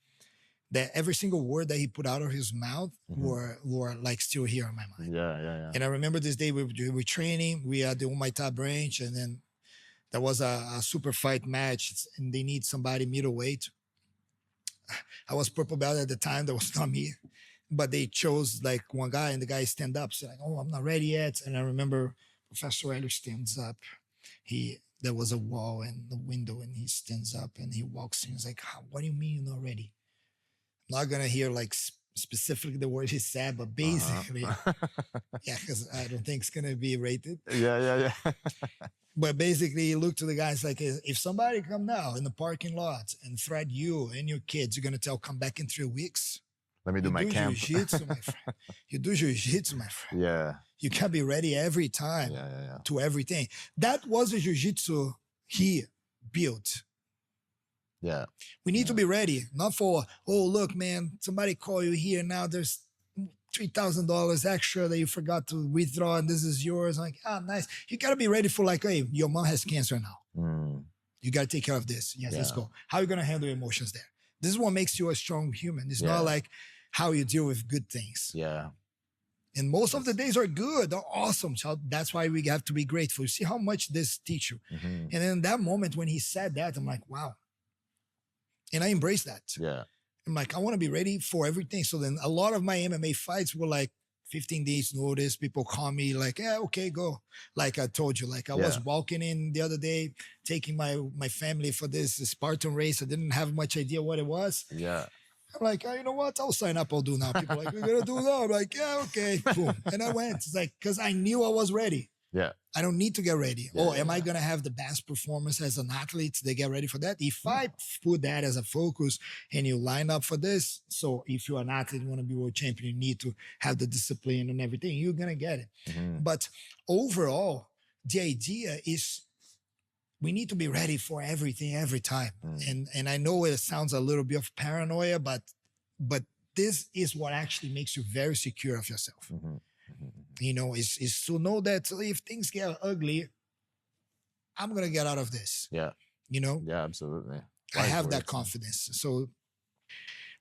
B: that every single word that he put out of his mouth were like still here in my mind.
A: Yeah.
B: And I remember this day we were training, we had the Muay branch, and then there was a super fight match, and they need somebody middleweight. I was purple belt at the time, that was not me, but they chose like one guy, and the guy stand up, so like, oh, I'm not ready yet. And I remember Professor Eller stands up. There was a wall and the window, and he stands up and he walks in. He's like, what do you mean you're not ready? I'm not gonna hear like specifically the words he said, but basically, yeah, because I don't think it's gonna be rated.
A: Yeah.
B: But basically, he looked to the guys like, if somebody come now in the parking lot and threat you and your kids, you're gonna tell come back in 3 weeks.
A: Let me do my camp.
B: Jiu-jitsu, my friend. You do jiu-jitsu, my friend.
A: Yeah.
B: You can be ready every time to everything. That was the jiu-jitsu he built.
A: Yeah.
B: We need to be ready, not for, oh, look, man, somebody call you here now. There's $3,000 extra that you forgot to withdraw, and this is yours. Like, nice. You got to be ready for like, hey, your mom has cancer now. You got to take care of this. Yes, let's go. How are you going to handle your emotions there? This is what makes you a strong human. It's not like how you deal with good things.
A: Yeah.
B: And most of the days are good, they're awesome. So that's why we have to be grateful. You see how much this teach you. And in that moment when he said that, I'm like, wow. And I embrace that.
A: Yeah.
B: I'm like, I want to be ready for everything. So then a lot of my MMA fights were like 15 days notice. People call me like, yeah, okay, go. Like I told you, like I was walking in the other day, taking my family for this Spartan race. I didn't have much idea what it was.
A: Yeah.
B: I'm like, you know what? I'll sign up. I'll do now. People are like, we're going to do now. I'm like, yeah, okay, cool. And I went. It's like, because I knew I was ready.
A: Yeah.
B: I don't need to get ready. Am I going to have the best performance as an athlete? They get ready for that. If I put that as a focus and you line up for this, so if you're an athlete, you want to be world champion, you need to have the discipline and everything, you're going to get it. But overall, the idea is we need to be ready for everything every time. And I know it sounds a little bit of paranoia, but this is what actually makes you very secure of yourself. You know, is to know that if things get ugly, I'm going to get out of this.
A: Yeah.
B: You know?
A: Yeah, absolutely.
B: I have that confidence. So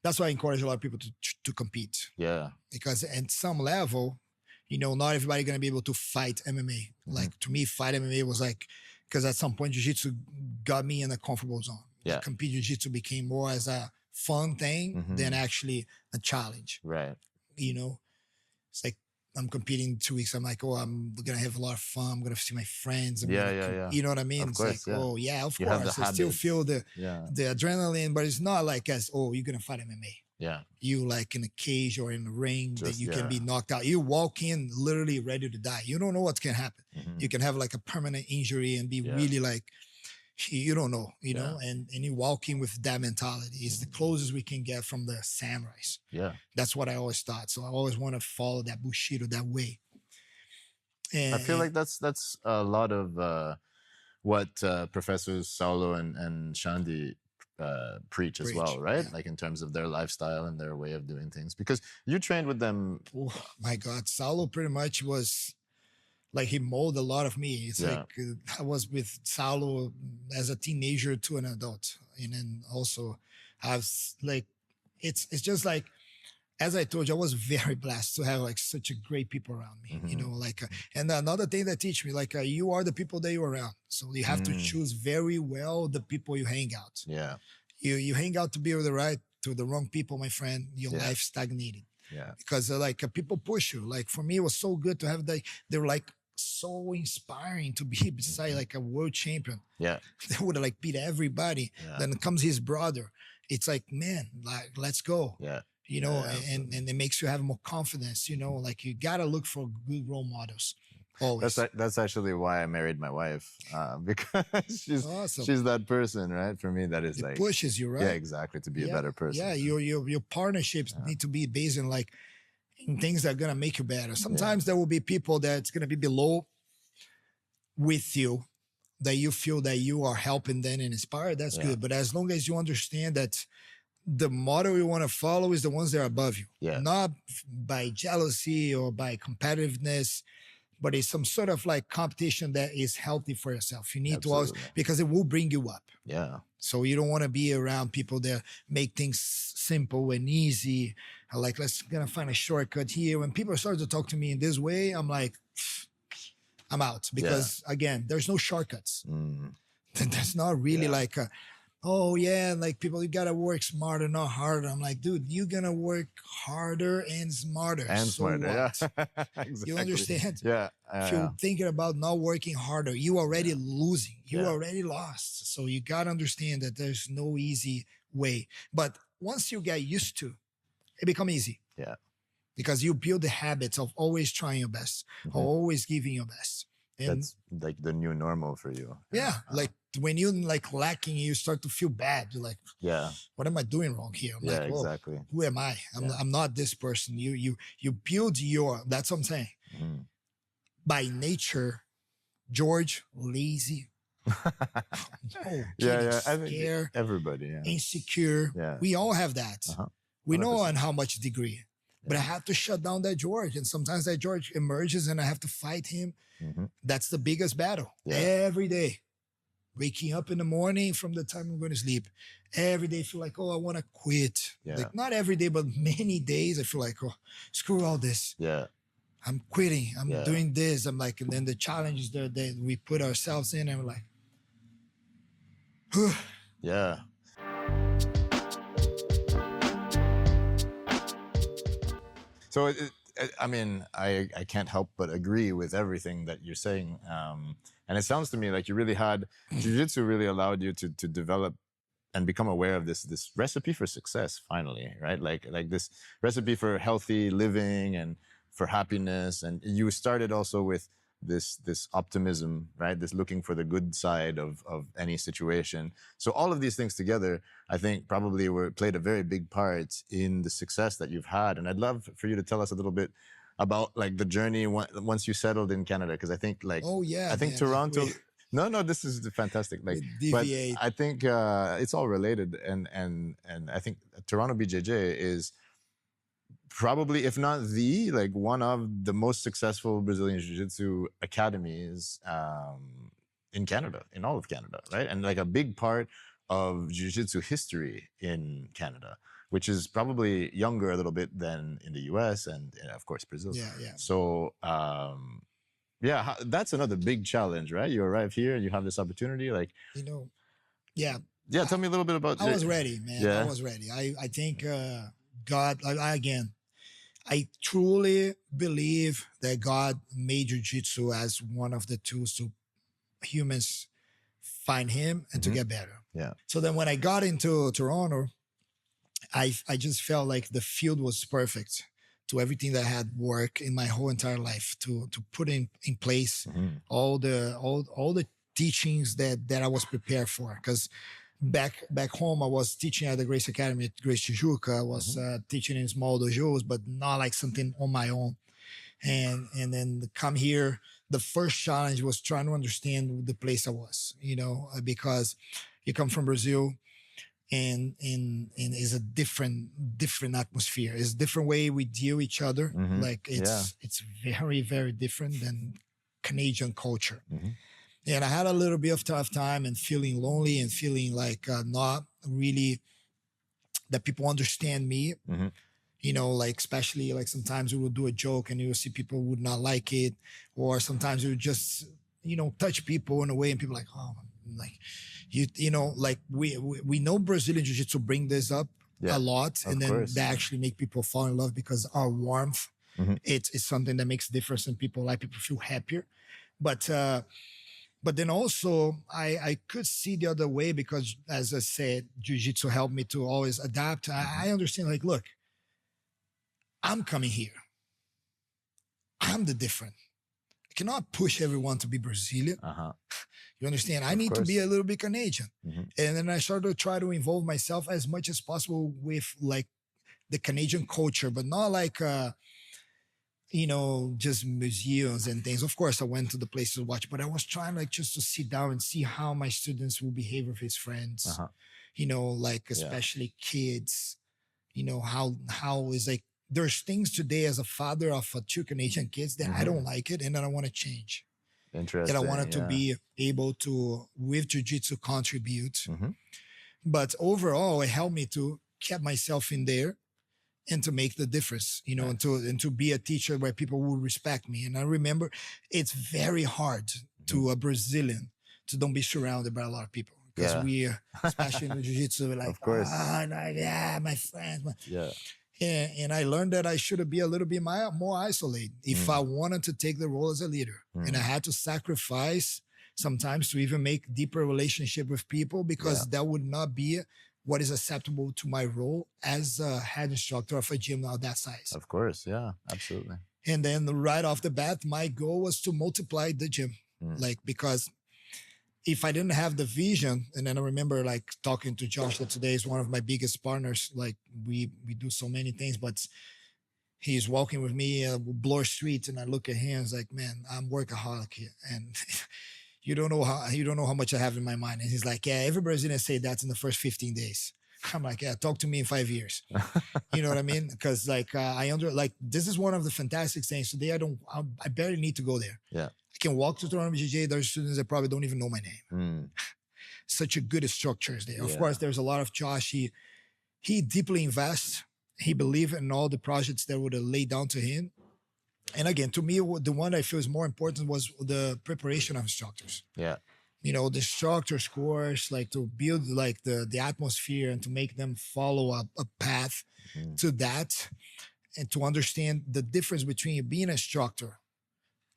B: that's why I encourage a lot of people to compete.
A: Yeah.
B: Because at some level, you know, not everybody going to be able to fight MMA. Like to me, fight MMA was like, because at some point, jiu-jitsu got me in a comfortable zone.
A: Yeah.
B: Like, compete jiu-jitsu became more as a fun thing than actually a challenge.
A: Right.
B: You know, it's like, I'm competing in 2 weeks. I'm like, oh, I'm going to have a lot of fun. I'm going to see my friends.
A: Yeah.
B: You know what I mean?
A: Of course,
B: like, oh, yeah, of
A: you
B: course. I still feel the adrenaline, but it's not like as, oh, you're going to fight MMA.
A: Yeah.
B: You like in a cage or in a ring that you can be knocked out. You walk in literally ready to die. You don't know what's going to happen. You can have like a permanent injury and be really like, you don't know, you know, and you walk in with that mentality. It's the closest we can get from the samurais.
A: Yeah.
B: That's what I always thought. So I always want to follow that Bushido that way. And
A: I feel like that's a lot of what Professors Saulo and Shandi preach as well, right? Like in terms of their lifestyle and their way of doing things. Because you trained with them. Oh
B: my God. Saulo pretty much was like he molded a lot of me. It's like I was with Saulo as a teenager to an adult. And then also I was like, it's just like, as I told you, I was very blessed to have like such a great people around me, you know, like, and another thing that teach me, like you are the people that you're around. So you have to choose very well the people you hang out.
A: Yeah.
B: You hang out to be with the wrong people, my friend, your life stagnated.
A: Yeah.
B: Because like people push you. Like for me, it was so good to have they were like so inspiring to be beside like a world champion.
A: Yeah.
B: They would like beat everybody. Yeah. Then comes his brother. It's like, man, like, let's go.
A: Yeah.
B: You know, and it makes you have more confidence, you know, like you got to look for good role models. Always.
A: That's actually why I married my wife, because she's that person, right? For me, that is
B: it
A: like
B: pushes you, right?
A: Yeah, exactly. To be a better person.
B: Yeah. Your partnerships need to be based on like in things that are going to make you better. Sometimes there will be people that's going to be below with you that you feel that you are helping them and inspired. That's good. But as long as you understand that the model you want to follow is the ones that are above you, not by jealousy or by competitiveness, but it's some sort of like competition that is healthy for yourself. You need to always, because it will bring you up.
A: Yeah.
B: So you don't want to be around people that make things simple and easy. Like, let's gonna find a shortcut here. When people start to talk to me in this way, I'm like, I'm out, because again, there's no shortcuts. There's not really like like people, you gotta work smarter, not harder. I'm like, dude, you're gonna work harder and smarter.
A: And smarter,
B: exactly. You understand?
A: Yeah.
B: If you're thinking about not working harder, you already losing. You already lost. So you gotta understand that there's no easy way. But once you get used to, it become easy.
A: Yeah.
B: Because you build the habits of always trying your best, always giving your best. And
A: that's like the new normal for you.
B: Yeah. Like when you like lacking, you start to feel bad. You're like, what am I doing wrong here? I'm like,
A: exactly.
B: Who am I? I'm not this person. You build that's what I'm saying. By nature, George, lazy. Scared,
A: everybody,
B: insecure. We all have that. We know on how much degree. But I have to shut down that George. And sometimes that George emerges and I have to fight him. That's the biggest battle. Every day. Waking up in the morning from the time I'm going to sleep. Every day I feel like, I want to quit. Like not every day, but many days I feel like, screw all this. I'm quitting. I'm doing this. I'm like, and then the challenges that we put ourselves in and we're like,
A: yeah. So, I mean, I can't help but agree with everything that you're saying. And it sounds to me like you really had, jiu-jitsu really allowed you to develop and become aware of this recipe for success, finally, right? Like this recipe for healthy living and for happiness. And you started also with this optimism, right? This looking for the good side of any situation. So all of these things together, I think probably played a very big part in the success that you've had. And I'd love for you to tell us a little bit about like the journey once you settled in Canada. Because I think like, I think Toronto, no, this is fantastic. Like, but I think it's all related. And I think Toronto BJJ is probably, if not one of the most successful Brazilian Jiu-Jitsu academies in Canada, in all of Canada, right? And like a big part of Jiu-Jitsu history in Canada, which is probably younger a little bit than in the US and of course, Brazil. So, that's another big challenge, right? You arrive here and you have this opportunity, like...
B: Yeah,
A: tell me a little bit about...
B: I was ready, man. I was ready. I think God, I truly believe that God made jiu-jitsu as one of the tools to humans find him and to get better. So then when I got into Toronto, I just felt like the field was perfect to everything that had worked in my whole entire life to put in place all the teachings that I was prepared for. Because back home, I was teaching at the Grace Academy at Grace Tijuca. I was teaching in small dojos, but not like something on my own. And then come here, the first challenge was trying to understand the place I was, because you come from Brazil and it's a different atmosphere. It's a different way we deal with each other. Like it's very, very different than Canadian culture. And I had a little bit of tough time and feeling lonely and feeling like not really that people understand me, like especially like sometimes we would do a joke and you will see people would not like it. Or sometimes we would just, touch people in a way and people like, oh, like, like we know Brazilian Jiu-Jitsu bring this up a lot. And then they actually make people fall in love because our warmth, it's something that makes a difference and people feel happier. But then also I could see the other way because, as I said, Jiu-Jitsu helped me to always adapt. I understand, like, look, I'm coming here. I'm the different. I cannot push everyone to be Brazilian. You understand? I need to be a little bit Canadian. And then I started to try to involve myself as much as possible with like the Canadian culture, but not like... just museums and things. Of course, I went to the places to watch, but I was trying like just to sit down and see how my students will behave with his friends, like especially kids, how is like, there's things today as a father of two Canadian kids that I don't like it and that I want to change.
A: Interesting.
B: And I wanted to be able to, with Jiu-Jitsu, contribute. But overall, it helped me to keep myself in there and to make the difference, and to be a teacher where people will respect me. And I remember it's very hard to a Brazilian to don't be surrounded by a lot of people because we, especially in Jiu-Jitsu, we're like,
A: of course.
B: My friends. And I learned that I should be a little bit more isolated if I wanted to take the role as a leader. And I had to sacrifice sometimes to even make deeper relationship with people because that would not be what is acceptable to my role as a head instructor of a gym of that size.
A: Of course, yeah, absolutely.
B: And then right off the bat, my goal was to multiply the gym, because if I didn't have the vision, and then I remember like talking to Josh that today is one of my biggest partners. Like we do so many things, but he's walking with me Bloor Street, and I look at him and it's like, man, I'm workaholic here, and you don't know how much I have in my mind. And he's like, yeah, every Brazilian say that in the first 15 days. I'm like, yeah, talk to me in 5 years. You know what I mean? Because like this is one of the fantastic things. Today I barely need to go there.
A: Yeah.
B: I can walk to Toronto GJ. There's students that probably don't even know my name. Such a good structures there. Of course, there's a lot of Josh. He deeply invests. He believes in all the projects that would lay down to him. And again, to me, the one I feel is more important was the preparation of instructors.
A: Yeah.
B: You know, the instructors course, like to build like the atmosphere and to make them follow a path to that, and to understand the difference between being an instructor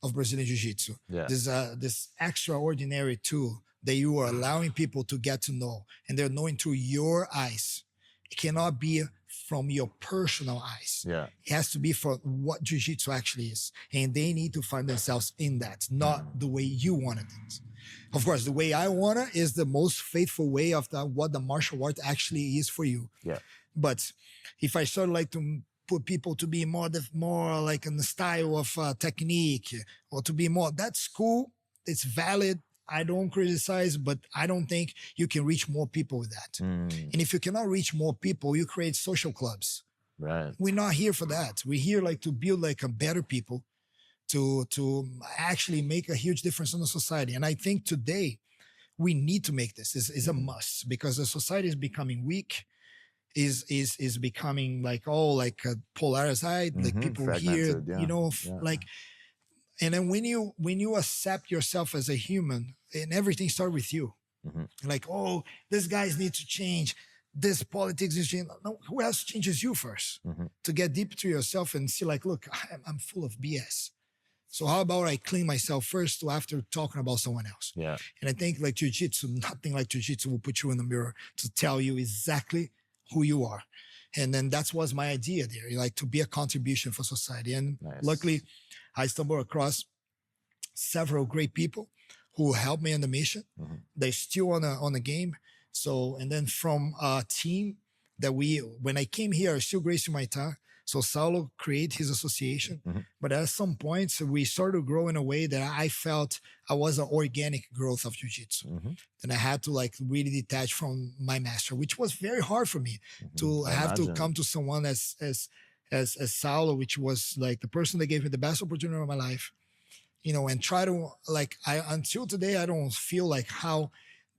B: of Brazilian Jiu-Jitsu. Yeah. This extraordinary tool that you are allowing people to get to know, and they're knowing through your eyes. It cannot be from your personal eyes. Yeah. It has to be for what Jiu-Jitsu actually is. And they need to find themselves in that, not the way you wanted it. Of course, the way I want it is the most faithful way of what the martial art actually is for you. Yeah. But if I sort of like to put people to be more like in the style of technique, or to be more, that's cool. It's valid. I don't criticize, but I don't think you can reach more people with that. And if you cannot reach more people, you create social clubs. Right. We're not here for that. We're here like to build like a better people, to actually make a huge difference in the society. And I think today we need to make this. Is a must, because the society is becoming weak, is becoming like all like polarized, like people here, you know, like. And then when you accept yourself as a human, and everything starts with you, like, oh, these guys need to change, this politics is changing. No, who else changes you first? To get deep to yourself and see like, look, I'm full of BS. So how about I clean myself first to after talking about someone else? Yeah. And I think like Jiu-Jitsu, nothing like Jiu-Jitsu will put you in the mirror to tell you exactly who you are. And then that was my idea there, like to be a contribution for society. And luckily, I stumbled across several great people who helped me in the mission. They're still on the game. So, and then from a team that when I came here, I still Gracie Muay Thai. So Saulo created his association. But at some points, we started to grow in a way that I felt I was an organic growth of Jiu-Jitsu. And I had to like really detach from my master, which was very hard for me to have to come to someone as Saulo, which was like the person that gave me the best opportunity of my life, you know, and try to like, until today, I don't feel like how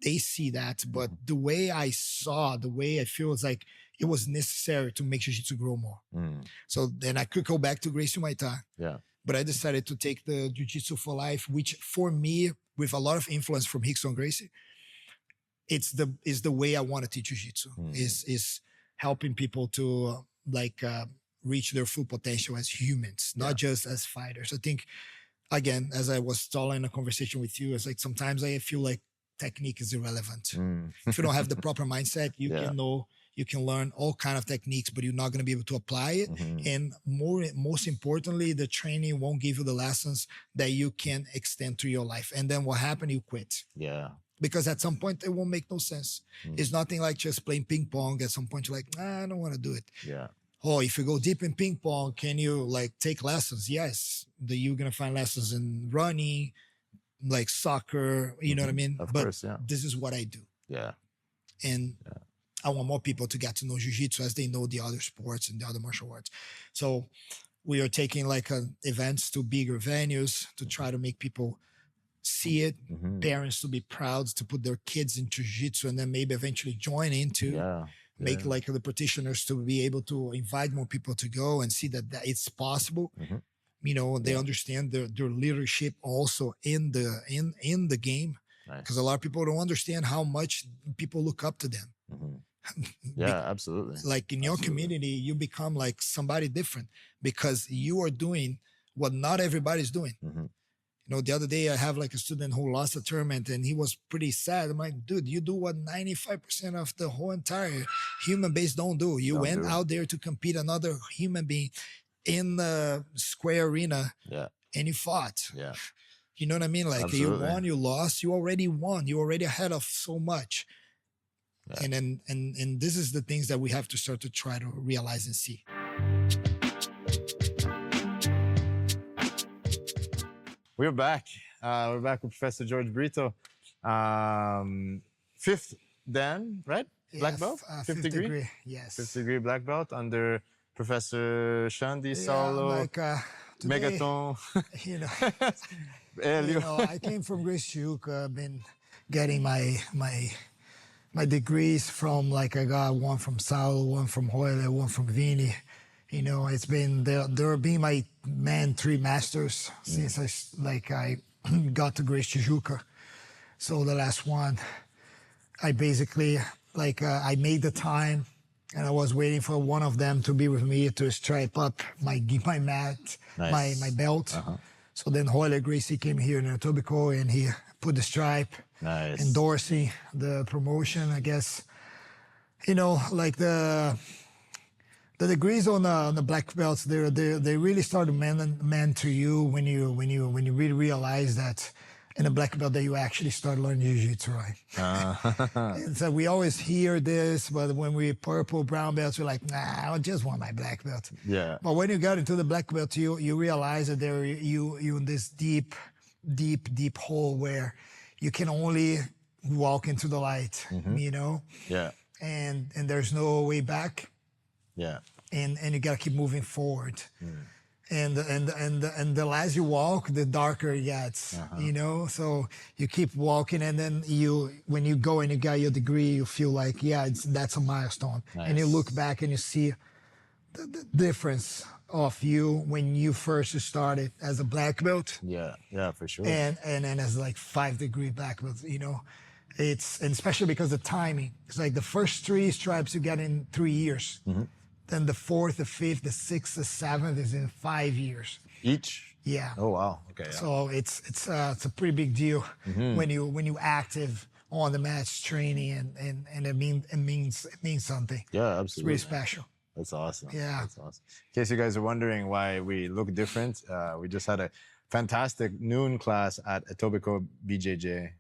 B: they see that, but the way I feel is like, it was necessary to make Jiu-Jitsu grow more. So then I could go back to Gracie Muay Thai. Yeah. But I decided to take the Jiu-Jitsu for life, which for me, with a lot of influence from Rickson Gracie, is the way I want to teach Jiu-Jitsu, is helping people to reach their full potential as humans, not just as fighters. I think, again, as I was stalling a conversation with you, it's like sometimes I feel like technique is irrelevant. If you don't have the proper mindset, you can learn all kind of techniques, but you're not going to be able to apply it. And most importantly, the training won't give you the lessons that you can extend to your life. And then what happened? You quit. Yeah. Because at some point, it won't make no sense. It's nothing like just playing ping pong. At some point, you're like, I don't want to do it. Yeah. Oh, if you go deep in ping pong, can you like take lessons? Yes. You're going to find lessons in running, like soccer, you know what I mean? Of course, yeah. This is what I do. Yeah. And I want more people to get to know Jiu-Jitsu as they know the other sports and the other martial arts. So we are taking like events to bigger venues to try to make people see it, parents to be proud to put their kids in Jiu-Jitsu and then maybe eventually join into, make like the practitioners to be able to invite more people to go and see that it's possible. You know, they understand their leadership also in the game, because a lot of people don't understand how much people look up to them. Yeah, absolutely. Like in your community, you become like somebody different because you are doing what not everybody's doing. You know, the other day I have like a student who lost a tournament and he was pretty sad. I'm like, dude, you do what 95% of the whole entire human base don't do. You went out there to compete another human being in the square arena and you fought. Yeah. You know what I mean? Like
A: Absolutely.
B: you won, you lost, you already won. You already ahead of so much. Yeah. And this is the things that we have to start to try to realize and see.
A: We're back. We're back with Professor Jorge Britto. Fifth Dan, right?
B: Yeah,
A: Black belt? Fifth degree?
B: Yes.
A: Fifth degree black belt under Professor Shandy Saulo.
B: Like today,
A: Megaton.
B: I came from Grace Tijuca. I've been getting my degrees from, like, I got one from Saulo, one from Hoyle, one from Vini. It's been they're being my 3 masters since I got to Grace Tijuca. So the last one, I basically I made the time, and I was waiting for one of them to be with me to stripe up my mat, nice. my belt. Uh-huh. So then Hoyle Gracie came here in Etobicoke, and he put the stripe, nice. Endorsing the promotion, I guess. Like the degrees on the black belts, they really start to man to you when you really realize that in a black belt that you actually start learning jiu-jitsu, right? And so we always hear this, but when we purple, brown belts, we're like, nah, I just want my black belt. Yeah. But when you got into the black belt, you realize that you in this deep hole where you can only walk into the light, Yeah. And there's no way back. Yeah. And you gotta keep moving forward. And the less you walk, the darker it gets, So you keep walking, and then when you go and you got your degree, you feel like, that's a milestone. Nice. And you look back and you see the difference of you when you first started as a black belt. Yeah, for sure. And then as 5 degree black belt, and especially because the timing. It's like the first 3 stripes you get in 3 years. Mm-hmm. Then the 4th, the 5th, the 6th, the 7th is in 5 years. Each? Yeah. Oh, wow. Okay. Yeah. So it's a pretty big deal when you active on the match training, and it means something. Yeah, absolutely. It's really special. That's awesome. Yeah. That's awesome. In case you guys are wondering why we look different, we just had a fantastic noon class at Etobicoke BJJ.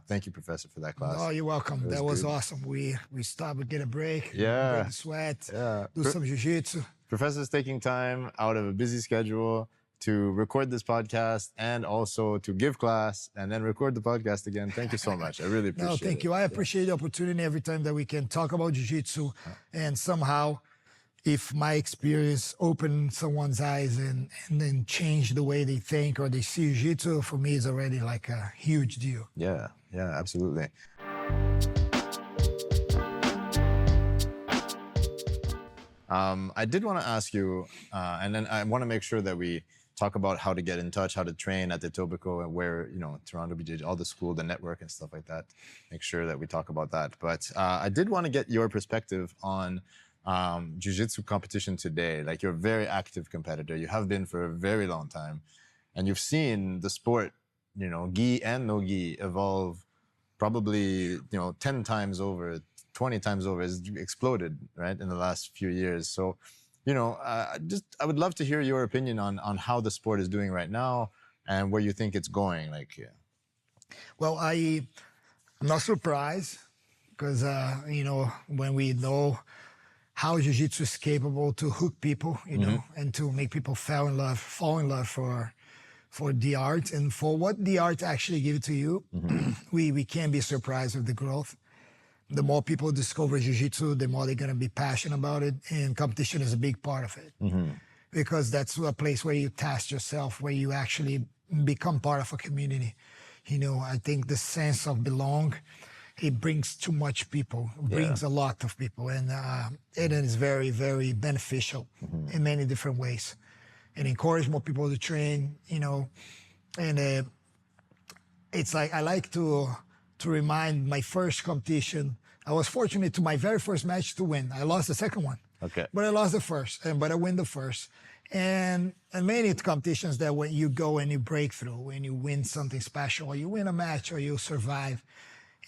B: Thank you, Professor, for that class. Oh, you're welcome. That was awesome. We stopped, we get a break, break the sweat, do some jiu-jitsu. Professor's taking time out of a busy schedule to record this podcast and also to give class and then record the podcast again. Thank you so much. I really appreciate it. No, thank you. I appreciate the opportunity every time that we can talk about jiu-jitsu, and somehow, if my experience open someone's eyes and then change the way they think or they see jiu-jitsu, for me is already like a huge deal. Yeah, absolutely. I did want to ask you, and then I want to make sure that we talk about how to get in touch, how to train at the Etobicoke, and where, Toronto BJJ, all the school, the network and stuff like that. Make sure that we talk about that. But I did want to get your perspective on jiu-jitsu competition today. Like, you're a very active competitor. You have been for a very long time, and you've seen the sport, gi and no gi, evolve probably 10 times over, 20 times over. It's exploded, right, in the last few years. So I would love to hear your opinion on how the sport is doing right now and where you think it's going. Well, I'm not surprised, because when we know how jiu-jitsu is capable to hook people, and to make people fall in love for the art and for what the art actually gives to you. We can't be surprised with the growth. The more people discover jiu-jitsu, the more they're going to be passionate about it, and competition is a big part of it. Because that's a place where you test yourself, where you actually become part of a community. I think the sense of belong, it brings too much people, brings a lot of people, and it is very, very beneficial in many different ways. And encourage more people to train, and it's like, I like to remind my first competition. I was fortunate to my very first match to win. I lost the second one. Okay. But I lost the first, but I win the first. And many competitions that when you go and you break through and you win something special, or you win a match, or you survive.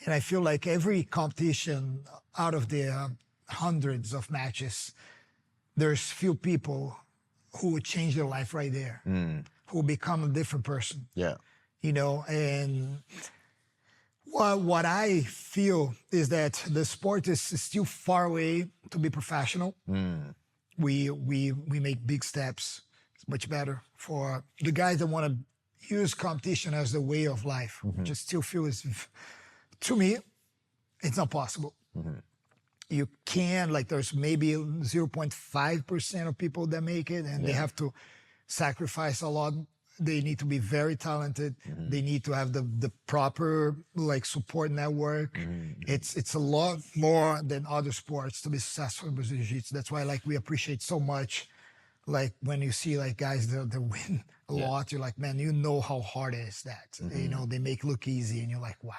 B: And I feel like every competition, out of the hundreds of matches, there's few people who would change their life right there, who become a different person. Yeah. And what I feel is that the sport is still far away to be professional. We make big steps. It's much better for the guys that want to use competition as a way of life. Just still feel to me, it's not possible. You can, there's maybe 0.5% of people that make it, and they have to sacrifice a lot. They need to be very talented. They need to have the proper support network. It's a lot more than other sports to be successful in Brazilian Jiu-Jitsu. That's why we appreciate so much. When you see guys that win a lot, you're like, man, you know how hard it is that. They make it look easy, and you're like, wow.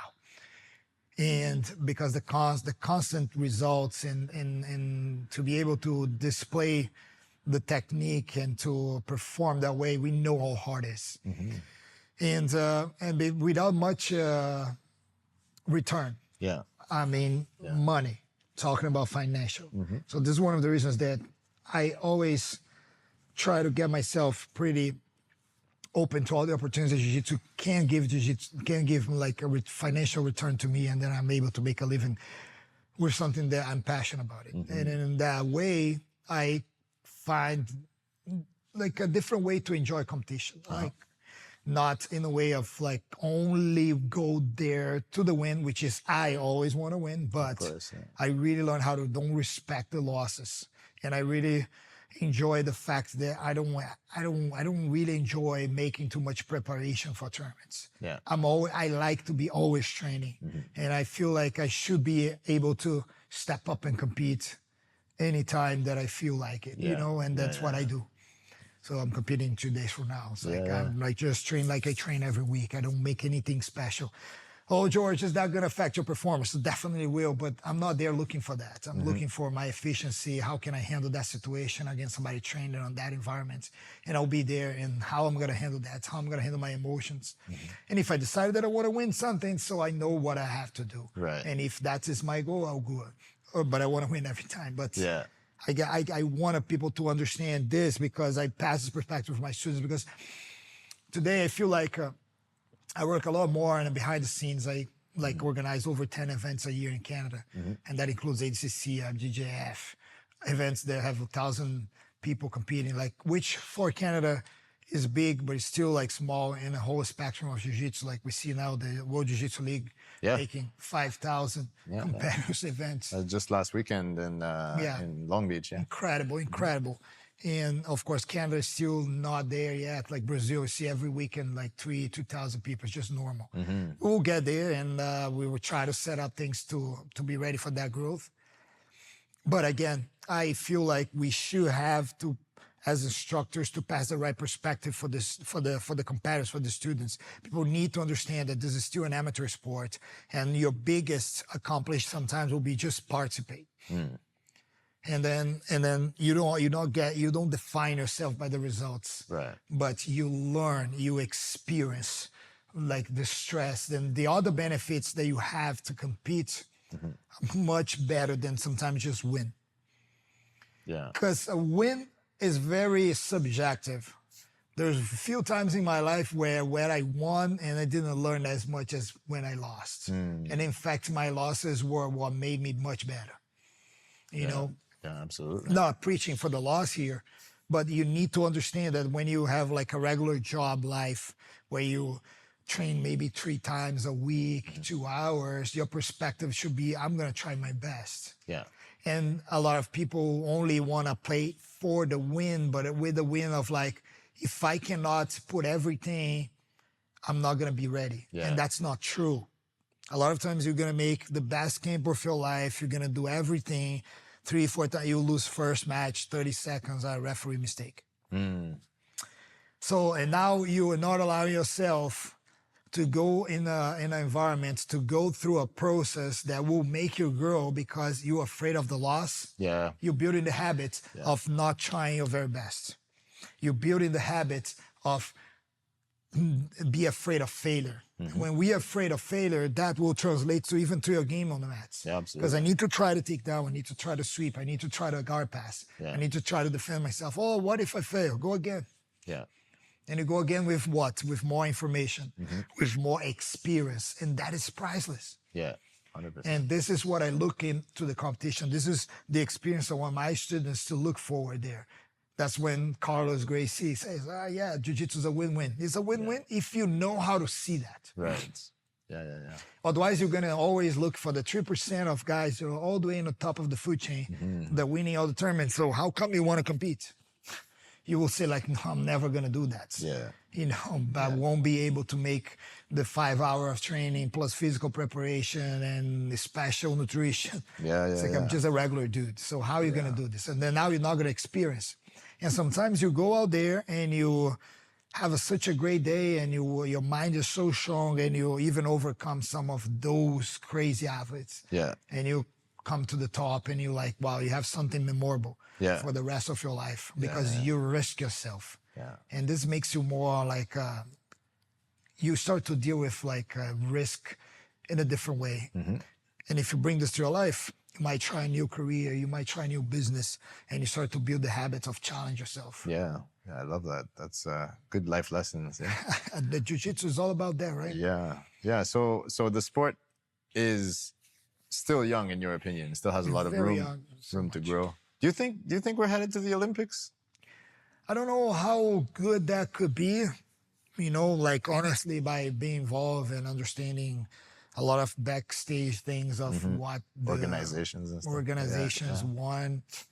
B: And because the constant results and to be able to display the technique and to perform that way, we know how hard it is. And without much return. Money, talking about financial. So this is one of the reasons that I always try to get myself pretty open to all the opportunities Jiu-Jitsu can give a financial return to me, and then I'm able to make a living with something that I'm passionate about it. And in that way, I find a different way to enjoy competition. Not in a way of only go there to the win, which is I always want to win, but I really learned how to don't respect the losses. And I really enjoy the fact that I don't really enjoy making too much preparation for tournaments. I like to be always training, and I feel like I should be able to step up and compete anytime that I feel like it, and that's what I do. So I'm competing 2 days from now. It's I'm just train like I train every week. I don't make anything special. Oh, George, is that going to affect your performance? It definitely will, but I'm not there looking for that. I'm looking for my efficiency. How can I handle that situation against somebody trained on that environment? And I'll be there, and how I'm going to handle that, how I'm going to handle my emotions. And if I decide that I want to win something, so I know what I have to do. And if that is my goal, I'll go. But I want to win every time. But I want people to understand this, because I pass this perspective to my students, because today I feel like I work a lot more, and behind the scenes, I organize over 10 events a year in Canada. And that includes ADCC, GJF, events that have 1,000 people competing, which for Canada is big, but it's still small in the whole spectrum of Jiu-Jitsu. We see now the World Jiu-Jitsu League making 5,000 competitors events.
A: Just last weekend in Long Beach.
B: Incredible. And of course, Canada is still not there yet. Brazil, we see every weekend 2,000 people. It's just normal. We'll get there, and we will try to set up things to be ready for that growth. But again, I feel like we should have to, as instructors, to pass the right perspective for the competitors, for the students. People need to understand that this is still an amateur sport, and your biggest accomplishment sometimes will be just participate. And then you don't define yourself by the results, but you learn, you experience the stress and the other benefits that you have to compete much better than sometimes just win. Because a win is very subjective. There's a few times in my life where I won and I didn't learn as much as when I lost. And in fact, my losses were what made me much better. You know?
A: Yeah, absolutely.
B: Not preaching for the loss here, but you need to understand that when you have a regular job life where you train maybe 3 times a week, 2 hours, your perspective should be, I'm going to try my best. And a lot of people only want to play for the win, but with the win of if I cannot put everything, I'm not going to be ready. And that's not true. A lot of times you're going to make the best camp of your life. You're going to do everything. 3, 4 times, you lose first match, 30 seconds, a referee mistake. So, and now you are not allowing yourself to go in an environment, to go through a process that will make you grow because you're afraid of the loss. You're building the habit of not trying your very best. You're building the habit of be afraid of failure. When we are afraid of failure, that will translate to even to your game on the mats. Because I need to try to take down, I need to try to sweep, I need to try to guard pass, I need to try to defend myself. Oh, what if I fail? Go again. And you go again with what? With more information, with more experience. And that is priceless.
A: Yeah, 100%.
B: And this is what I look into the competition. This is the experience I want my students to look forward there. That's when Carlos Gracie says, yeah, jiu-jitsu is a win-win. It's a win-win if you know how to see that.
A: Right. Yeah.
B: Otherwise, you're going to always look for the 3% of guys who are all the way in the top of the food chain, that winning all the tournaments. So how come you want to compete? You will say like, no, I'm never going to do that.
A: Yeah.
B: You know, I won't be able to make the 5 hours of training plus physical preparation and special nutrition. It's like I'm just a regular dude. So how are you going to do this? And then now you're not going to experience. And sometimes you go out there and you have such a great day and your mind is so strong and you even overcome some of those crazy athletes.
A: Yeah.
B: And you come to the top and you're like, wow, you have something memorable for the rest of your life because you risk yourself.
A: Yeah.
B: And this makes you more like, you start to deal with like risk in a different way. And if you bring this to your life, you might try a new career, you might try a new business, and you start to build the habit of challenge yourself.
A: Yeah, I love that. That's good life lessons. Yeah.
B: The jiu-jitsu is all about that, right?
A: Yeah. So the sport is still young, in your opinion. It still has a lot of room to grow. Do you think we're headed to the Olympics?
B: I don't know how good that could be. You know, like honestly, by being involved and understanding a lot of backstage things of what the
A: organizations and stuff.
B: want.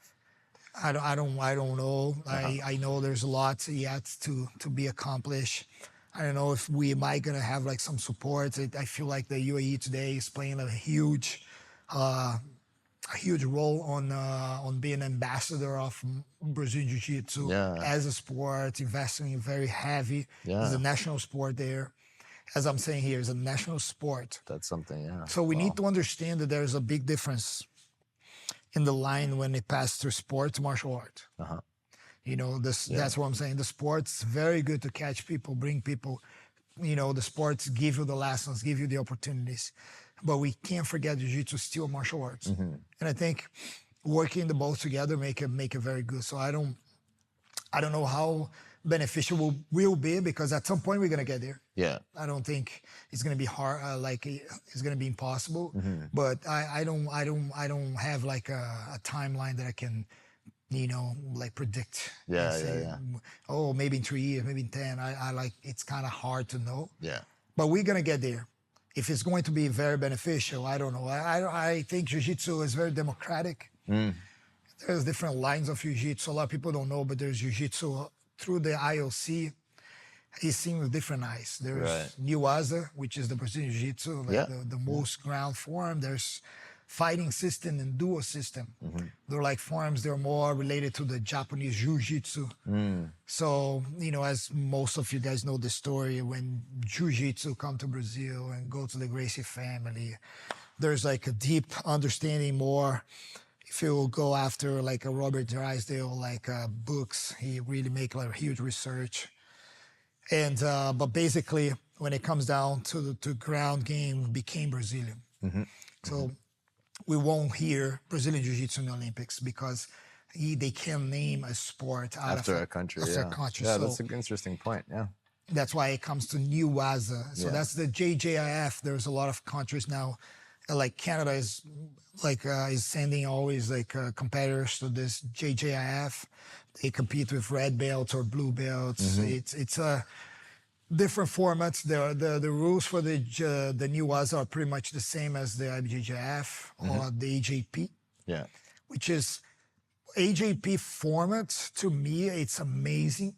B: I don't know. I know there's lots yet to be accomplished. I don't know if we might gonna have like some support. I feel like the UAE today is playing a huge role on being an ambassador of Brazilian Jiu-Jitsu as a sport, investing very heavy as a national sport there. As I'm saying here, it's a national sport.
A: That's something, yeah.
B: So we need to understand that there's a big difference in the line when it passes through sport to martial art. You know, that's what I'm saying. The sport's very good to catch people, bring people. You know, the sports give you the lessons, give you the opportunities. But we can't forget Jiu-Jitsu is still martial arts. And I think working the both together make it very good. So I don't know how beneficial will be because at some point we're gonna get there.
A: Yeah.
B: I don't think it's gonna be hard, like it's gonna be impossible. But I don't have like a timeline that I can, you know, like predict.
A: Yeah.
B: Oh, maybe in 3 years, maybe in 10. I like it's kind of hard to know.
A: Yeah.
B: But we're gonna get there. If it's going to be very beneficial, I don't know. I think Jiu-Jitsu is very democratic. There's different lines of Jiu-Jitsu. A lot of people don't know, but there's Jiu-Jitsu through the IOC. It's seen with different eyes. There's Niwaza, which is the Brazilian Jiu-Jitsu, like the most ground form. There's fighting system and duo system. They're like forms, they're more related to the Japanese Jiu-Jitsu. So, you know, as most of you guys know the story, when Jiu-Jitsu come to Brazil and go to the Gracie family, there's like a deep understanding more. If you go after like a Robert Drysdale, like books, he really make like huge research. And, but basically when it comes down to the ground game, became Brazilian. So we won't hear Brazilian Jiu-Jitsu in the Olympics because they can't name a sport
A: after a country. Yeah,
B: so
A: that's an interesting point. Yeah.
B: That's why it comes to Niwaza. So that's the JJIF. There's a lot of countries now. Like Canada is like is sending always like competitors to this JJIF. They compete with red belts or blue belts. It's a different formats. The rules for the Niwaza are pretty much the same as the IBJJF or the AJP. Yeah, which is AJP format. To me, it's amazing.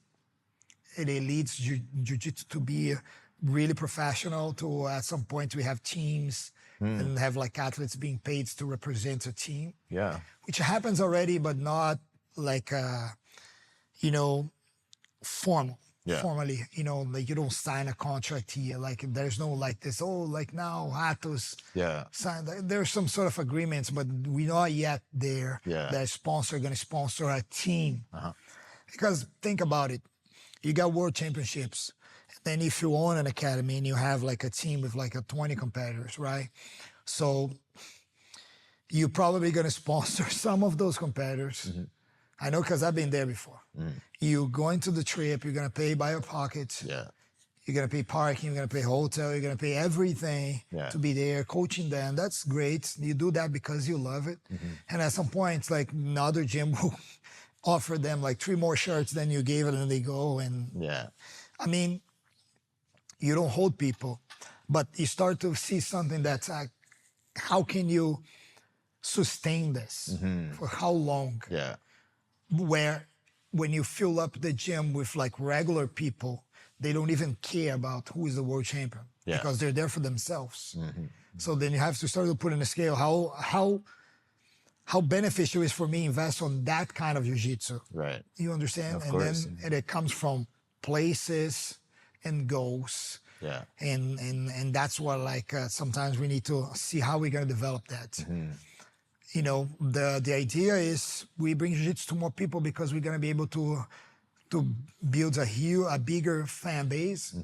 B: It leads Jiu-Jitsu to be really professional. To at some point we have teams. And have like athletes being paid to represent a team. Yeah. Which happens already, but not like, you know, formal. Yeah. Formally, you know, like you don't sign a contract here. Like there's no like this, like now Atos sign. There's some sort of agreements, but we're not yet there. Yeah. That sponsor going to sponsor a team. Because think about it. You got world championships. Then if you own an academy and you have like a team with like 20 competitors, right? So you're probably going to sponsor some of those competitors I know because I've been there before. You go into the trip, you're going to pay by your pocket.
A: Yeah.
B: You're going to pay parking, you're going to pay hotel, you're going to pay everything to be there, coaching them. That's great. You do that because you love it. And at some point, like another gym will offer them like 3 more shirts than you gave it, and they go. And I mean, you don't hold people, but you start to see something that's like, how can you sustain this? For how long?
A: Yeah.
B: Where when you fill up the gym with like regular people, they don't even care about who is the world champion because they're there for themselves. So then you have to start to put in a scale how beneficial is for me invest on that kind of jiu-jitsu.
A: Right.
B: You understand?
A: Of course.
B: And it comes from places and goals.
A: Yeah.
B: And that's what like sometimes we need to see how we're gonna develop that. You know, the idea is we bring jiu-jitsu to more people because we're gonna be able to build a bigger fan base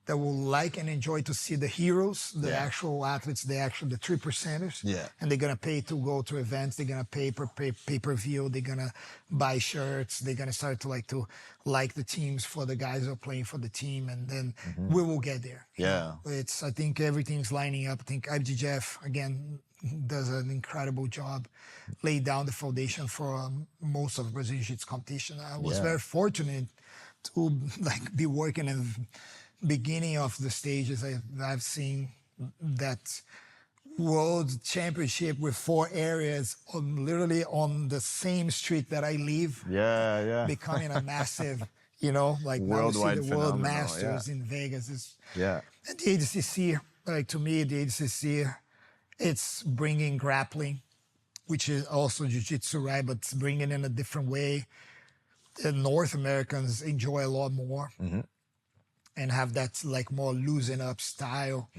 B: that will like and enjoy to see the heroes, the actual athletes, the 3%ers.
A: Yeah.
B: And they're gonna pay to go to events. They're gonna pay pay-per-view. They're gonna buy shirts. They're gonna start to like the teams for the guys who are playing for the team, and then we will get there.
A: Yeah.
B: I think everything's lining up. I think IBJJF again does an incredible job, lay down the foundation for most of Brazilian Jiu-Jitsu competition. I was very fortunate to like be working in the beginning of the stages. I've seen that world championship with 4 areas literally on the same street that I live. Becoming a massive, you know, like
A: worldwide
B: now we see the World
A: phenomenal,
B: Masters in Vegas.
A: Yeah.
B: And the ADCC, like to me, the ADCC, it's bringing grappling, which is also jiu-jitsu, right? But it's bringing in a different way. The North Americans enjoy a lot more and have that like more loosen up style.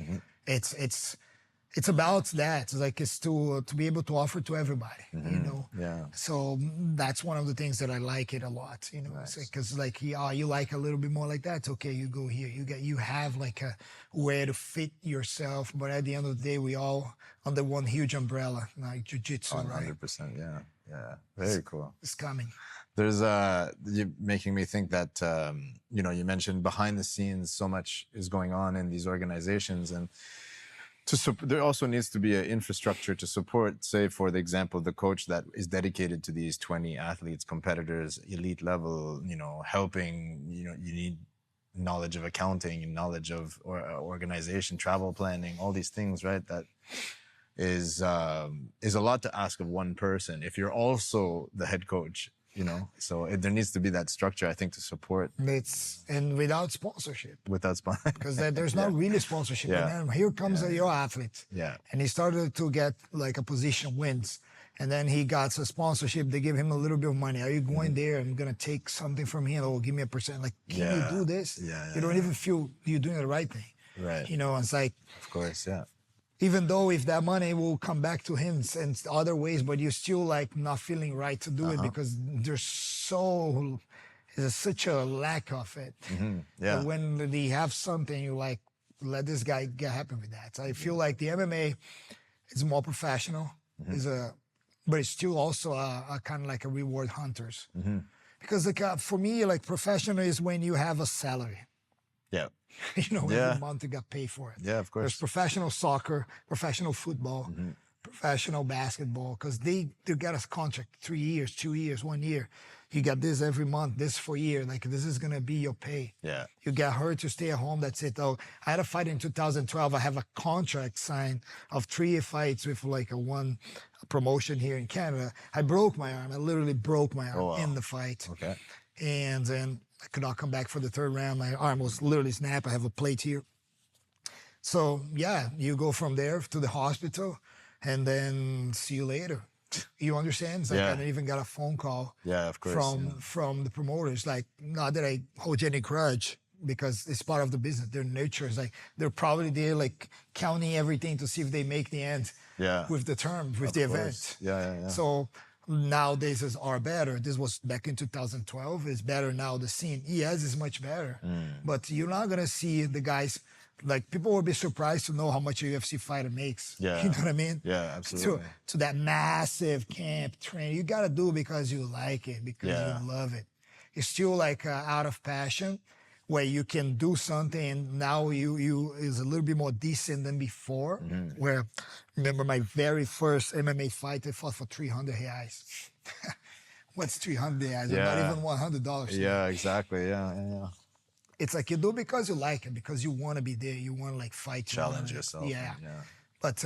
B: It's about that. It's like it's to be able to offer to everybody, you know?
A: Yeah.
B: So that's one of the things that I like it a lot, you know? Because like, you like a little bit more like that. It's okay, you go here. You have like a way to fit yourself. But at the end of the day, we all under one huge umbrella, like jiu-jitsu, right?
A: 100%, yeah. Very cool.
B: It's coming.
A: There's you're making me think that you know, you mentioned behind the scenes so much is going on in these organizations, and there also needs to be an infrastructure to support, say, for the example, the coach that is dedicated to these 20 athletes, competitors, elite level, you know, helping, you know, you need knowledge of accounting, knowledge of organization, travel planning, all these things, right? That is a lot to ask of one person if you're also the head coach, you know? So there needs to be that structure, I think, to support.
B: And without sponsorship. Because there's not really sponsorship.
A: Yeah.
B: And then here comes your athlete.
A: Yeah.
B: And he started to get like a position wins. And then he got a sponsorship. They give him a little bit of money. Are you going there? I'm going to take something from him. Oh, give me a percent. Like, can you do this? You don't even feel you're doing the right thing.
A: Right.
B: You know, it's like.
A: Of course, yeah.
B: Even though if that money will come back to him in other ways, but you're still like not feeling right to do it because there's such a lack of it. But when they have something, you like, let this guy get happy with that. I feel like the MMA is more professional, but it's still also a kind of like a reward hunters. Because like for me, like professional is when you have a salary.
A: Yeah.
B: You know, every month you got paid for it.
A: Yeah, of course.
B: There's professional soccer, professional football, professional basketball, because they got a contract 3 years, 2 years, 1 year. You got this every month, this for a year. Like, this is going to be your pay.
A: Yeah.
B: You get hurt, you stay at home, that's it. Oh, I had a fight in 2012. I have a contract signed of 3 fights with like a promotion here in Canada. I broke my arm. I literally broke my arm in the fight.
A: Okay.
B: And then I could not come back for the 3rd round. My arm was literally snapped. I have a plate here. So, yeah, you go from there to the hospital and then see you later. You understand? It's like I didn't even got a phone call
A: of course,
B: from the promoters. Like, not that I hold any grudge because it's part of the business. Their nature is like, they're probably there like counting everything to see if they make the end with the term, with the event.
A: Yeah.
B: So, nowadays are better. This was back in 2012. It's better now. The scene, yes, is much better. But you're not going to see the guys like people will be surprised to know how much a UFC fighter makes.
A: Yeah.
B: You know what I mean?
A: Yeah, absolutely.
B: To that massive camp training. You got to do it because you like it, because you love it. It's still like out of passion, where you can do something and now you is a little bit more decent than before. Where, remember my very first MMA fight, I fought for 300 reais. What's 300 reais? Not even $100.
A: Yeah, exactly. Yeah.
B: It's like you do because you like it, because you want to be there. You want to like fight.
A: Challenge yourself.
B: Yeah. But,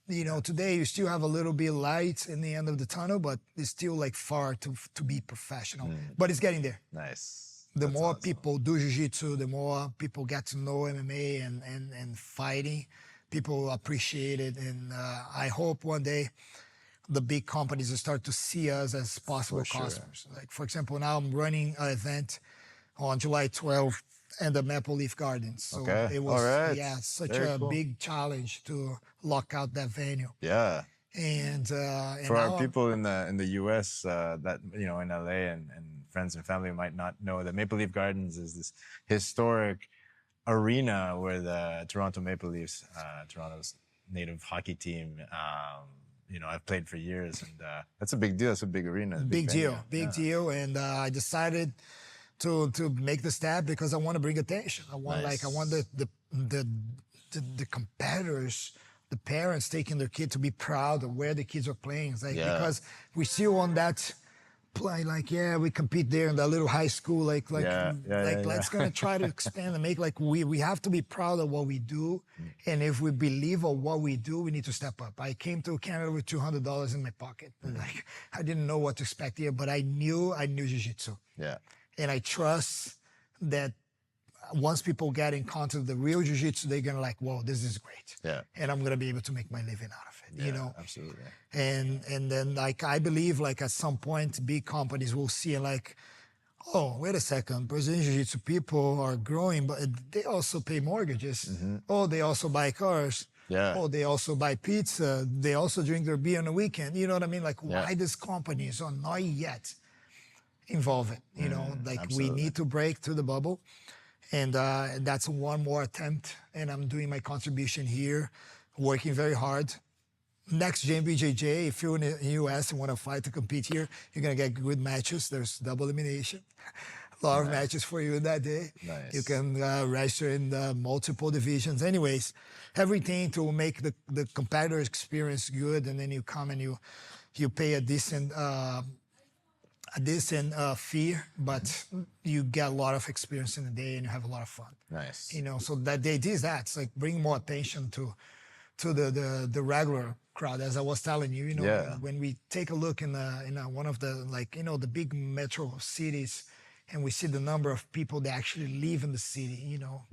B: you know, today you still have a little bit light in the end of the tunnel, but it's still like far to be professional. But it's getting there.
A: Nice.
B: The more people do jiu-jitsu, the more people get to know MMA and fighting, people appreciate it. And I hope one day the big companies will start to see us as possible customers. Like, for example, now I'm running an event on July 12th and the Maple Leaf Gardens. So it was such a big challenge to lock out that venue.
A: Yeah.
B: And
A: for our people in the US that, you know, in LA and friends and family might not know that Maple Leaf Gardens is this historic arena where the Toronto Maple Leafs, Toronto's native hockey team, you know, I've played for years, and that's a big deal. It's a big arena.
B: Big deal. And I decided to make the step because I want to bring attention. I want the competitors, the parents taking their kid to be proud of where the kids are playing. It's like, because we still on that play, like, we compete there in that little high school, let's gonna try to expand and make like we have to be proud of what we do, and if we believe of what we do, we need to step up. I came to Canada with $200 in my pocket, and like I didn't know what to expect here, but I knew jiu-jitsu. And I trust that once people get in contact with the real jiu-jitsu, they're gonna like, whoa, this is great. And I'm gonna be able to make my living out of it. You know?
A: Absolutely.
B: And then like I believe like at some point big companies will see like, oh, wait a second, Brazilian jiu-jitsu people are growing, but they also pay mortgages. Oh, they also buy cars. Oh, they also buy pizza. They also drink their beer on the weekend. You know what I mean? Like why these companies are not yet involved? You know, like we need to break through the bubble. And that's one more attempt. And I'm doing my contribution here, working very hard. Next Gen BJJ, if you're in the US and want to fight to compete here, you're going to get good matches. There's double elimination. A lot of matches for you that day. You can register in multiple divisions. Anyways, everything to make the competitor experience good. And then you come and you pay a decent fee, but you get a lot of experience in the day and you have a lot of fun. You know, so that the idea is that it's like bring more attention to the regular crowd, as I was telling you. You know, when we take a look in one of the, like, you know, the big metro cities, and we see the number of people that actually live in the city, you know,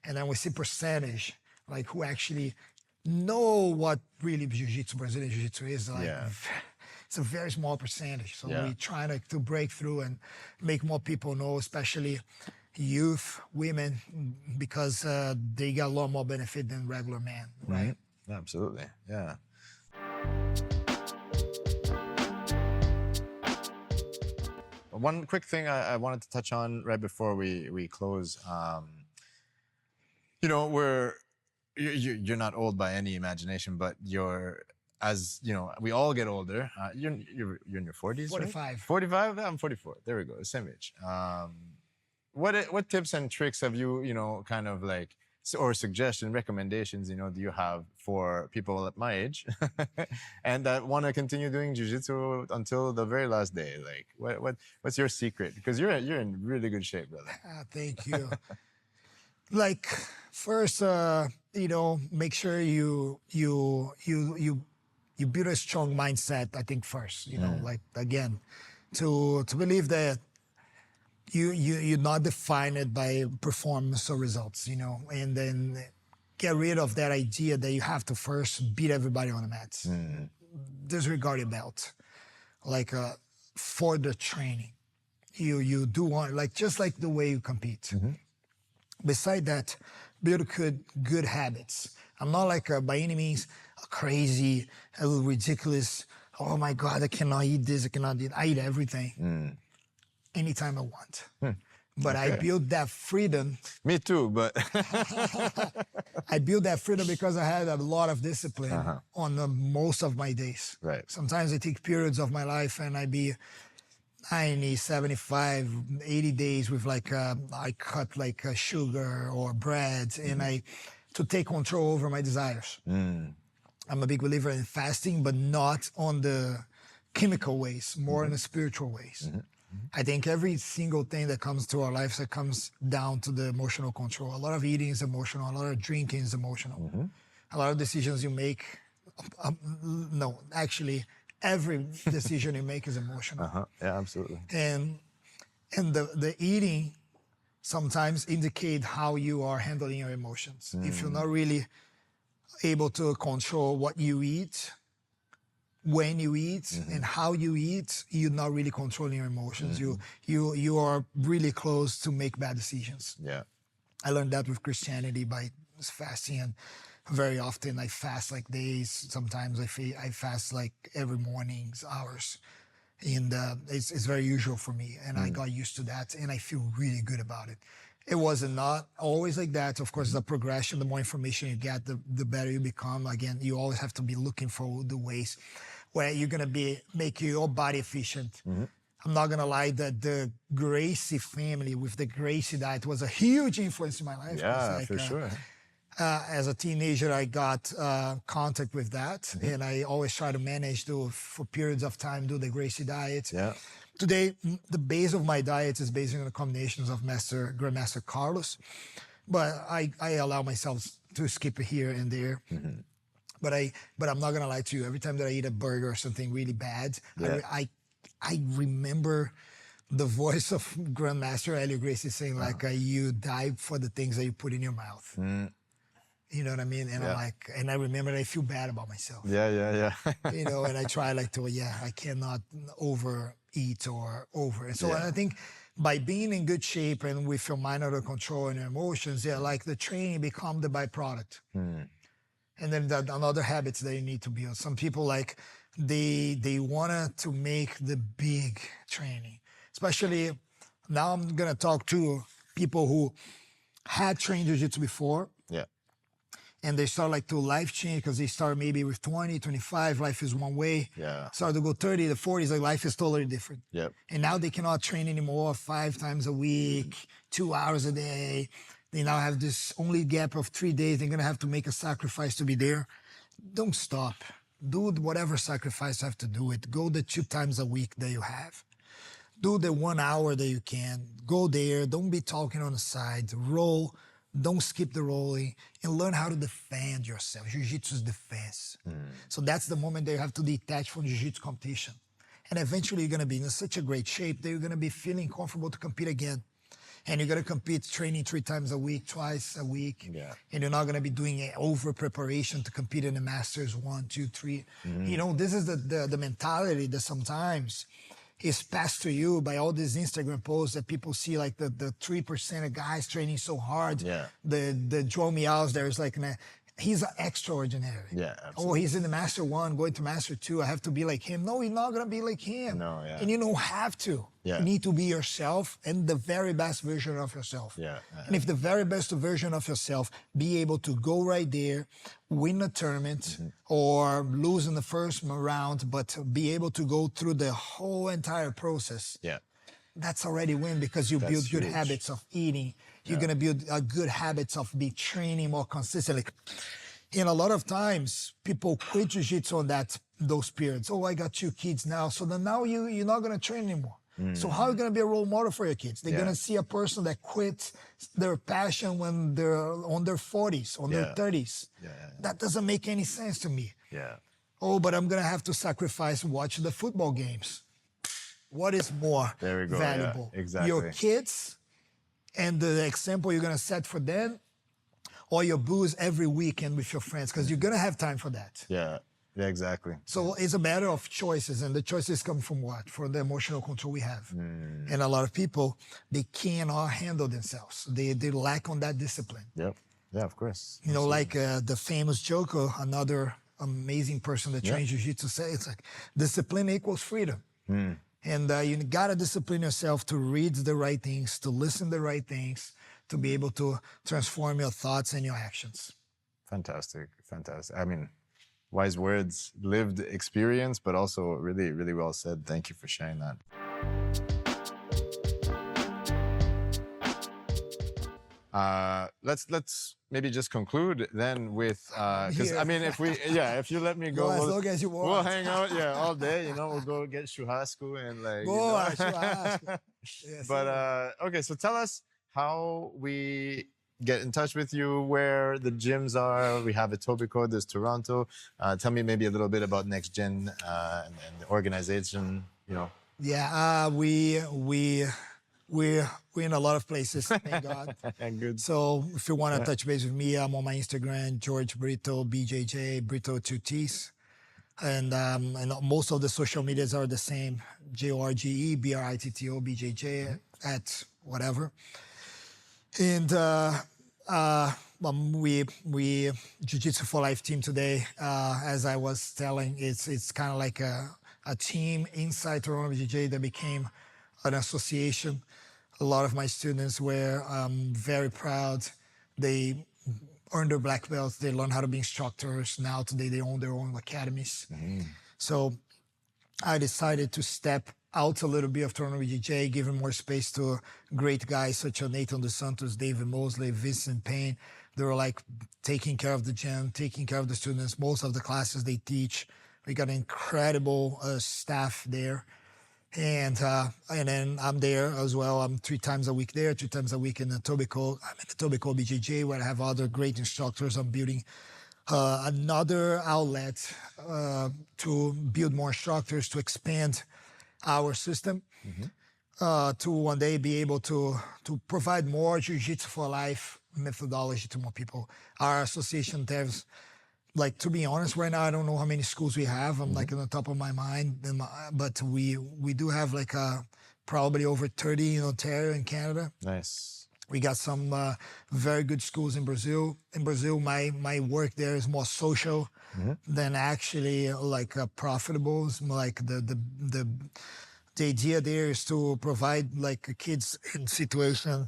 B: and then we see percentage, like who actually know what really jiu-jitsu, Brazilian jiu-jitsu is like. It's a very small percentage. So we're trying to break through and make more people know, especially youth, women, because they get a lot more benefit than regular men, right?
A: Absolutely, yeah. One quick thing I wanted to touch on right before we close. You know, you're not old by any imagination, but as you know, we all get older. You're in your 40s,
B: 45.
A: Right? 45? I'm 44. There we go. Same age. What tips and tricks have you know, kind of like, or suggestions, recommendations, you know, do you have for people at my age and that want to continue doing jiu-jitsu until the very last day? Like, what's your secret? Because you're in really good shape, brother.
B: Thank you. Like, first, you know, make sure you build a strong mindset, I think, first, you know, like, again, to believe that you're not defined by performance or results, you know, and then get rid of that idea that you have to first beat everybody on the mats. Disregard your belt. Like, for the training, you do want, like, just like the way you compete. Beside that, build good habits. I'm not like, by any means, crazy, a little ridiculous. Oh my God, I cannot eat this, I cannot eat. I eat everything. Anytime I want. But I built that freedom.
A: Me too, but
B: I built that freedom because I had a lot of discipline on most of my days.
A: Right.
B: Sometimes I take periods of my life and I be 90, 75, 80 days with like, I cut like sugar or bread and to take control over my desires. I'm a big believer in fasting, but not on the chemical ways, more in the spiritual ways. I think every single thing that comes to our lives that comes down to the emotional control. A lot of eating is emotional. A lot of drinking is emotional. A lot of decisions you make, no, actually, every decision you make is emotional.
A: Yeah, absolutely.
B: And the eating sometimes indicate how you are handling your emotions. If you're not really able to control what you eat, when you eat and how you eat, you're not really controlling your emotions. You are really close to make bad decisions.
A: Yeah.
B: I learned that with Christianity by fasting, and very often I fast like days. Sometimes I fast like every morning's hours, and it's very usual for me. And I got used to that, and I feel really good about it. It wasn't not always like that. Of course, the progression, the more information you get, the better you become. Again, you always have to be looking for the ways where you're going to make your body efficient. I'm not going to lie that the Gracie family with the Gracie diet was a huge influence in my life.
A: Yeah, for sure.
B: As a teenager, I got contact with that, and I always try to manage for periods of time, do the Gracie diet.
A: Yeah.
B: Today, the base of my diet is based on the combinations of Grandmaster Carlos, but I allow myself to skip it here and there. But I'm not gonna lie to you. Every time that I eat a burger or something really bad, I remember the voice of Grandmaster Helio Gracie saying like, "You die for the things that you put in your mouth." You know what I mean? And I'm like, and I remember that I feel bad about myself.
A: Yeah.
B: You know, and I try like I cannot overeat or over. And so I think by being in good shape and with your mind under control and your emotions, like the training become the byproduct. And then another habits that you need to build. Some people like they wanted to make the big training, especially now I'm gonna talk to people who had trained jiu-jitsu before.
A: Yeah.
B: And they start like to life change because they start maybe with 20, 25, life is one way.
A: Yeah.
B: Start to go 30, the 40s, like life is totally different.
A: Yep.
B: And now they cannot train anymore 5 times a week, 2 hours a day. They now have this only gap of 3 days. They're going to have to make a sacrifice to be there. Don't stop. Do whatever sacrifice you have to do it. Go the 2 times a week that you have. Do the 1 hour that you can. Go there. Don't be talking on the side. Roll. Don't skip the rolling, and learn how to defend yourself. Jiu-jitsu is defense. So that's the moment that you have to detach from jiu-jitsu competition. And eventually you're going to be in such a great shape that you're going to be feeling comfortable to compete again. And you're going to compete training 3 times a week, twice a week. Yeah. And you're not going to be doing over preparation to compete in the Masters 1, 2, 3. You know, this is the mentality that sometimes is passed to you by all these Instagram posts that people see, like the 3% of guys training so hard. Yeah. The Joe Meows, there's like, he's extraordinary. Yeah, absolutely. Oh, he's in the Master 1, going to Master 2. I have to be like him. No, you're not going to be like him. No, yeah. And you don't have to. Yeah. You need to be yourself and the very best version of yourself. Yeah. And if the very best version of yourself, be able to go right there, win a tournament or lose in the first round, but be able to go through the whole entire process. Yeah. That's already win because you build good habits of eating. You're going to build good habits of be training more consistently. And a lot of times people quit jiu-jitsu on those periods. Oh, I got 2 kids now. So then now you're not going to train anymore. So how are you going to be a role model for your kids? They're going to see a person that quits their passion when they're on their 40s, on their 30s. That doesn't make any sense to me. Yeah. Oh, but I'm going to have to sacrifice watching the football games. What is more valuable? Yeah, exactly. Your kids and the example you're going to set for them, or your booze every weekend with your friends, because you're going to have time for that. Yeah. Yeah, exactly. So it's a matter of choices, and the choices come from what? From the emotional control we have. And a lot of people, they cannot handle themselves. They lack on that discipline. Yep. Yeah, of course. You know, like the famous Joko, another amazing person that trains jiu-jitsu, says it's like discipline equals freedom. And you gotta discipline yourself to read the right things, to listen the right things, to be able to transform your thoughts and your actions.
A: Fantastic. I mean, wise words, lived experience, but also really, really well said. Thank you for sharing that. Let's maybe just conclude then with because I mean if you let me go,
B: as long as you want.
A: We'll hang out all day, we'll go get churrasco and
B: churrasco. Yes,
A: but okay, so tell us how we get in touch with you, where the gyms are. We have Etobicoke, there's Toronto. Tell me maybe a little bit about Next Gen and the organization,
B: Yeah, we're in a lot of places, thank God.
A: Good.
B: So if you want to touch base with me, I'm on my Instagram, Jorge Britto, BJJ, Britto 2 T's. And most of the social medias are the same, JORGE, BRITTO, BJJ, at whatever. And we Jiu-Jitsu for Life team today, as I was telling, it's kind of like a team inside Toronto BJJ that became an association. A lot of my students were very proud. They earned their black belts. They learned how to be instructors. Now today they own their own academies. Mm-hmm. So I decided to step out a little bit of Toronto BJJ, giving more space to great guys such as Nathan Dos Santos, David Mosley, Vincent Payne. They were like taking care of the gym, taking care of the students. Most of the classes they teach. We got an incredible staff there. And then I'm there as well. I'm 3 times a week there, 2 times a week in Etobicoke. I'm in Etobicoke BJJ, where I have other great instructors. I'm building another outlet to build more instructors, to expand our system, to one day be able to provide more Jiu-Jitsu for Life methodology to more people. Our association has, like, to be honest, right now, I don't know how many schools we have. I'm like on the top of my mind, but we do have like probably over 30 in Ontario in Canada.
A: Nice.
B: We got some very good schools in Brazil. In Brazil, my work there is more social than actually like profitable. It's more like the idea there is to provide like kids in situations,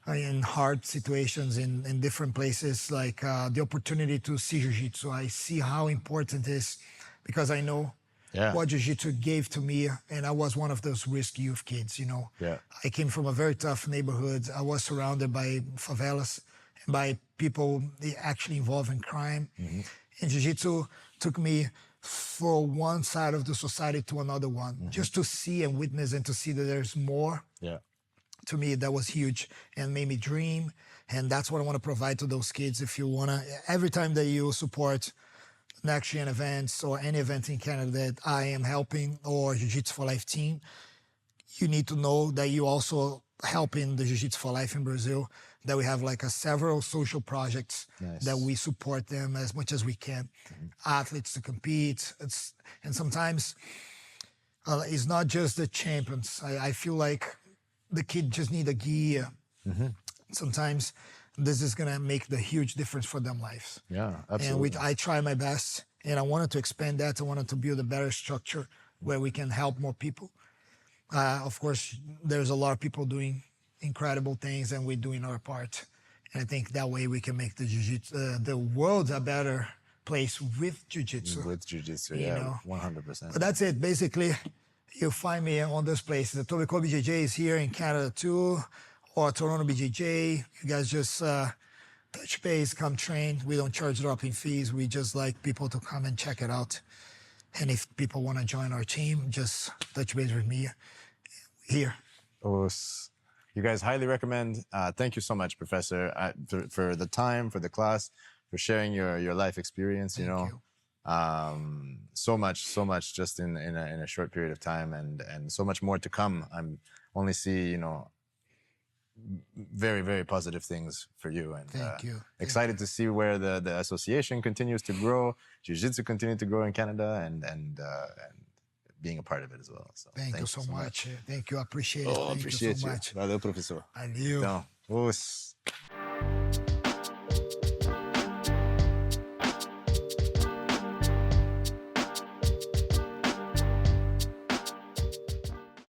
B: in hard situations in different places, like the opportunity to see Jiu-Jitsu. I see how important it is because I know what Jiu-Jitsu gave to me, and I was one of those risk youth kids, Yeah. I came from a very tough neighborhood. I was surrounded by favelas and by people actually involved in crime. Mm-hmm. And Jiu-Jitsu took me from one side of the society to another one, just to see and witness and to see that there's more. Yeah. To me, that was huge and made me dream. And that's what I want to provide to those kids. If you want to, every time that you support Next Gen events or any event in Canada that I am helping or Jiu-Jitsu for Life team, you need to know that you also helping the Jiu-Jitsu for Life in Brazil, that we have like several social projects that we support them as much as we can. Athletes to compete. And sometimes it's not just the champions. I feel like the kid just need a gear. Sometimes this is gonna make the huge difference for them lives. Yeah, absolutely. And I try my best, and I wanted to expand that. I wanted to build a better structure where we can help more people. Of course, there's a lot of people doing incredible things, and we're doing our part. And I think that way we can make the Jiu-Jitsu, the world a better place with Jiu-Jitsu.
A: With Jiu-Jitsu, yeah, 100%.
B: But that's it, basically. You'll find me on this place. The Etobicoke BJJ is here in Canada too, or Toronto BJJ. You guys just touch base, come train. We don't charge drop-in fees. We just like people to come and check it out. And if people want to join our team, just touch base with me here.
A: You guys highly recommend. Thank you so much, Professor, for the time, for the class, for sharing your life experience.
B: Thank you.
A: So much just in a short period of time, and so much more to come. I'm only see very, very positive things for you, and
B: thank you.
A: Excited to see where the association continues to grow, Jiu-Jitsu continue to grow in Canada, and being a part of it as well. So
B: thank you so much. Thank you. I appreciate it. Thank
A: appreciate
B: you so much.
A: Valeu, professor.
B: Valeu.
A: Então,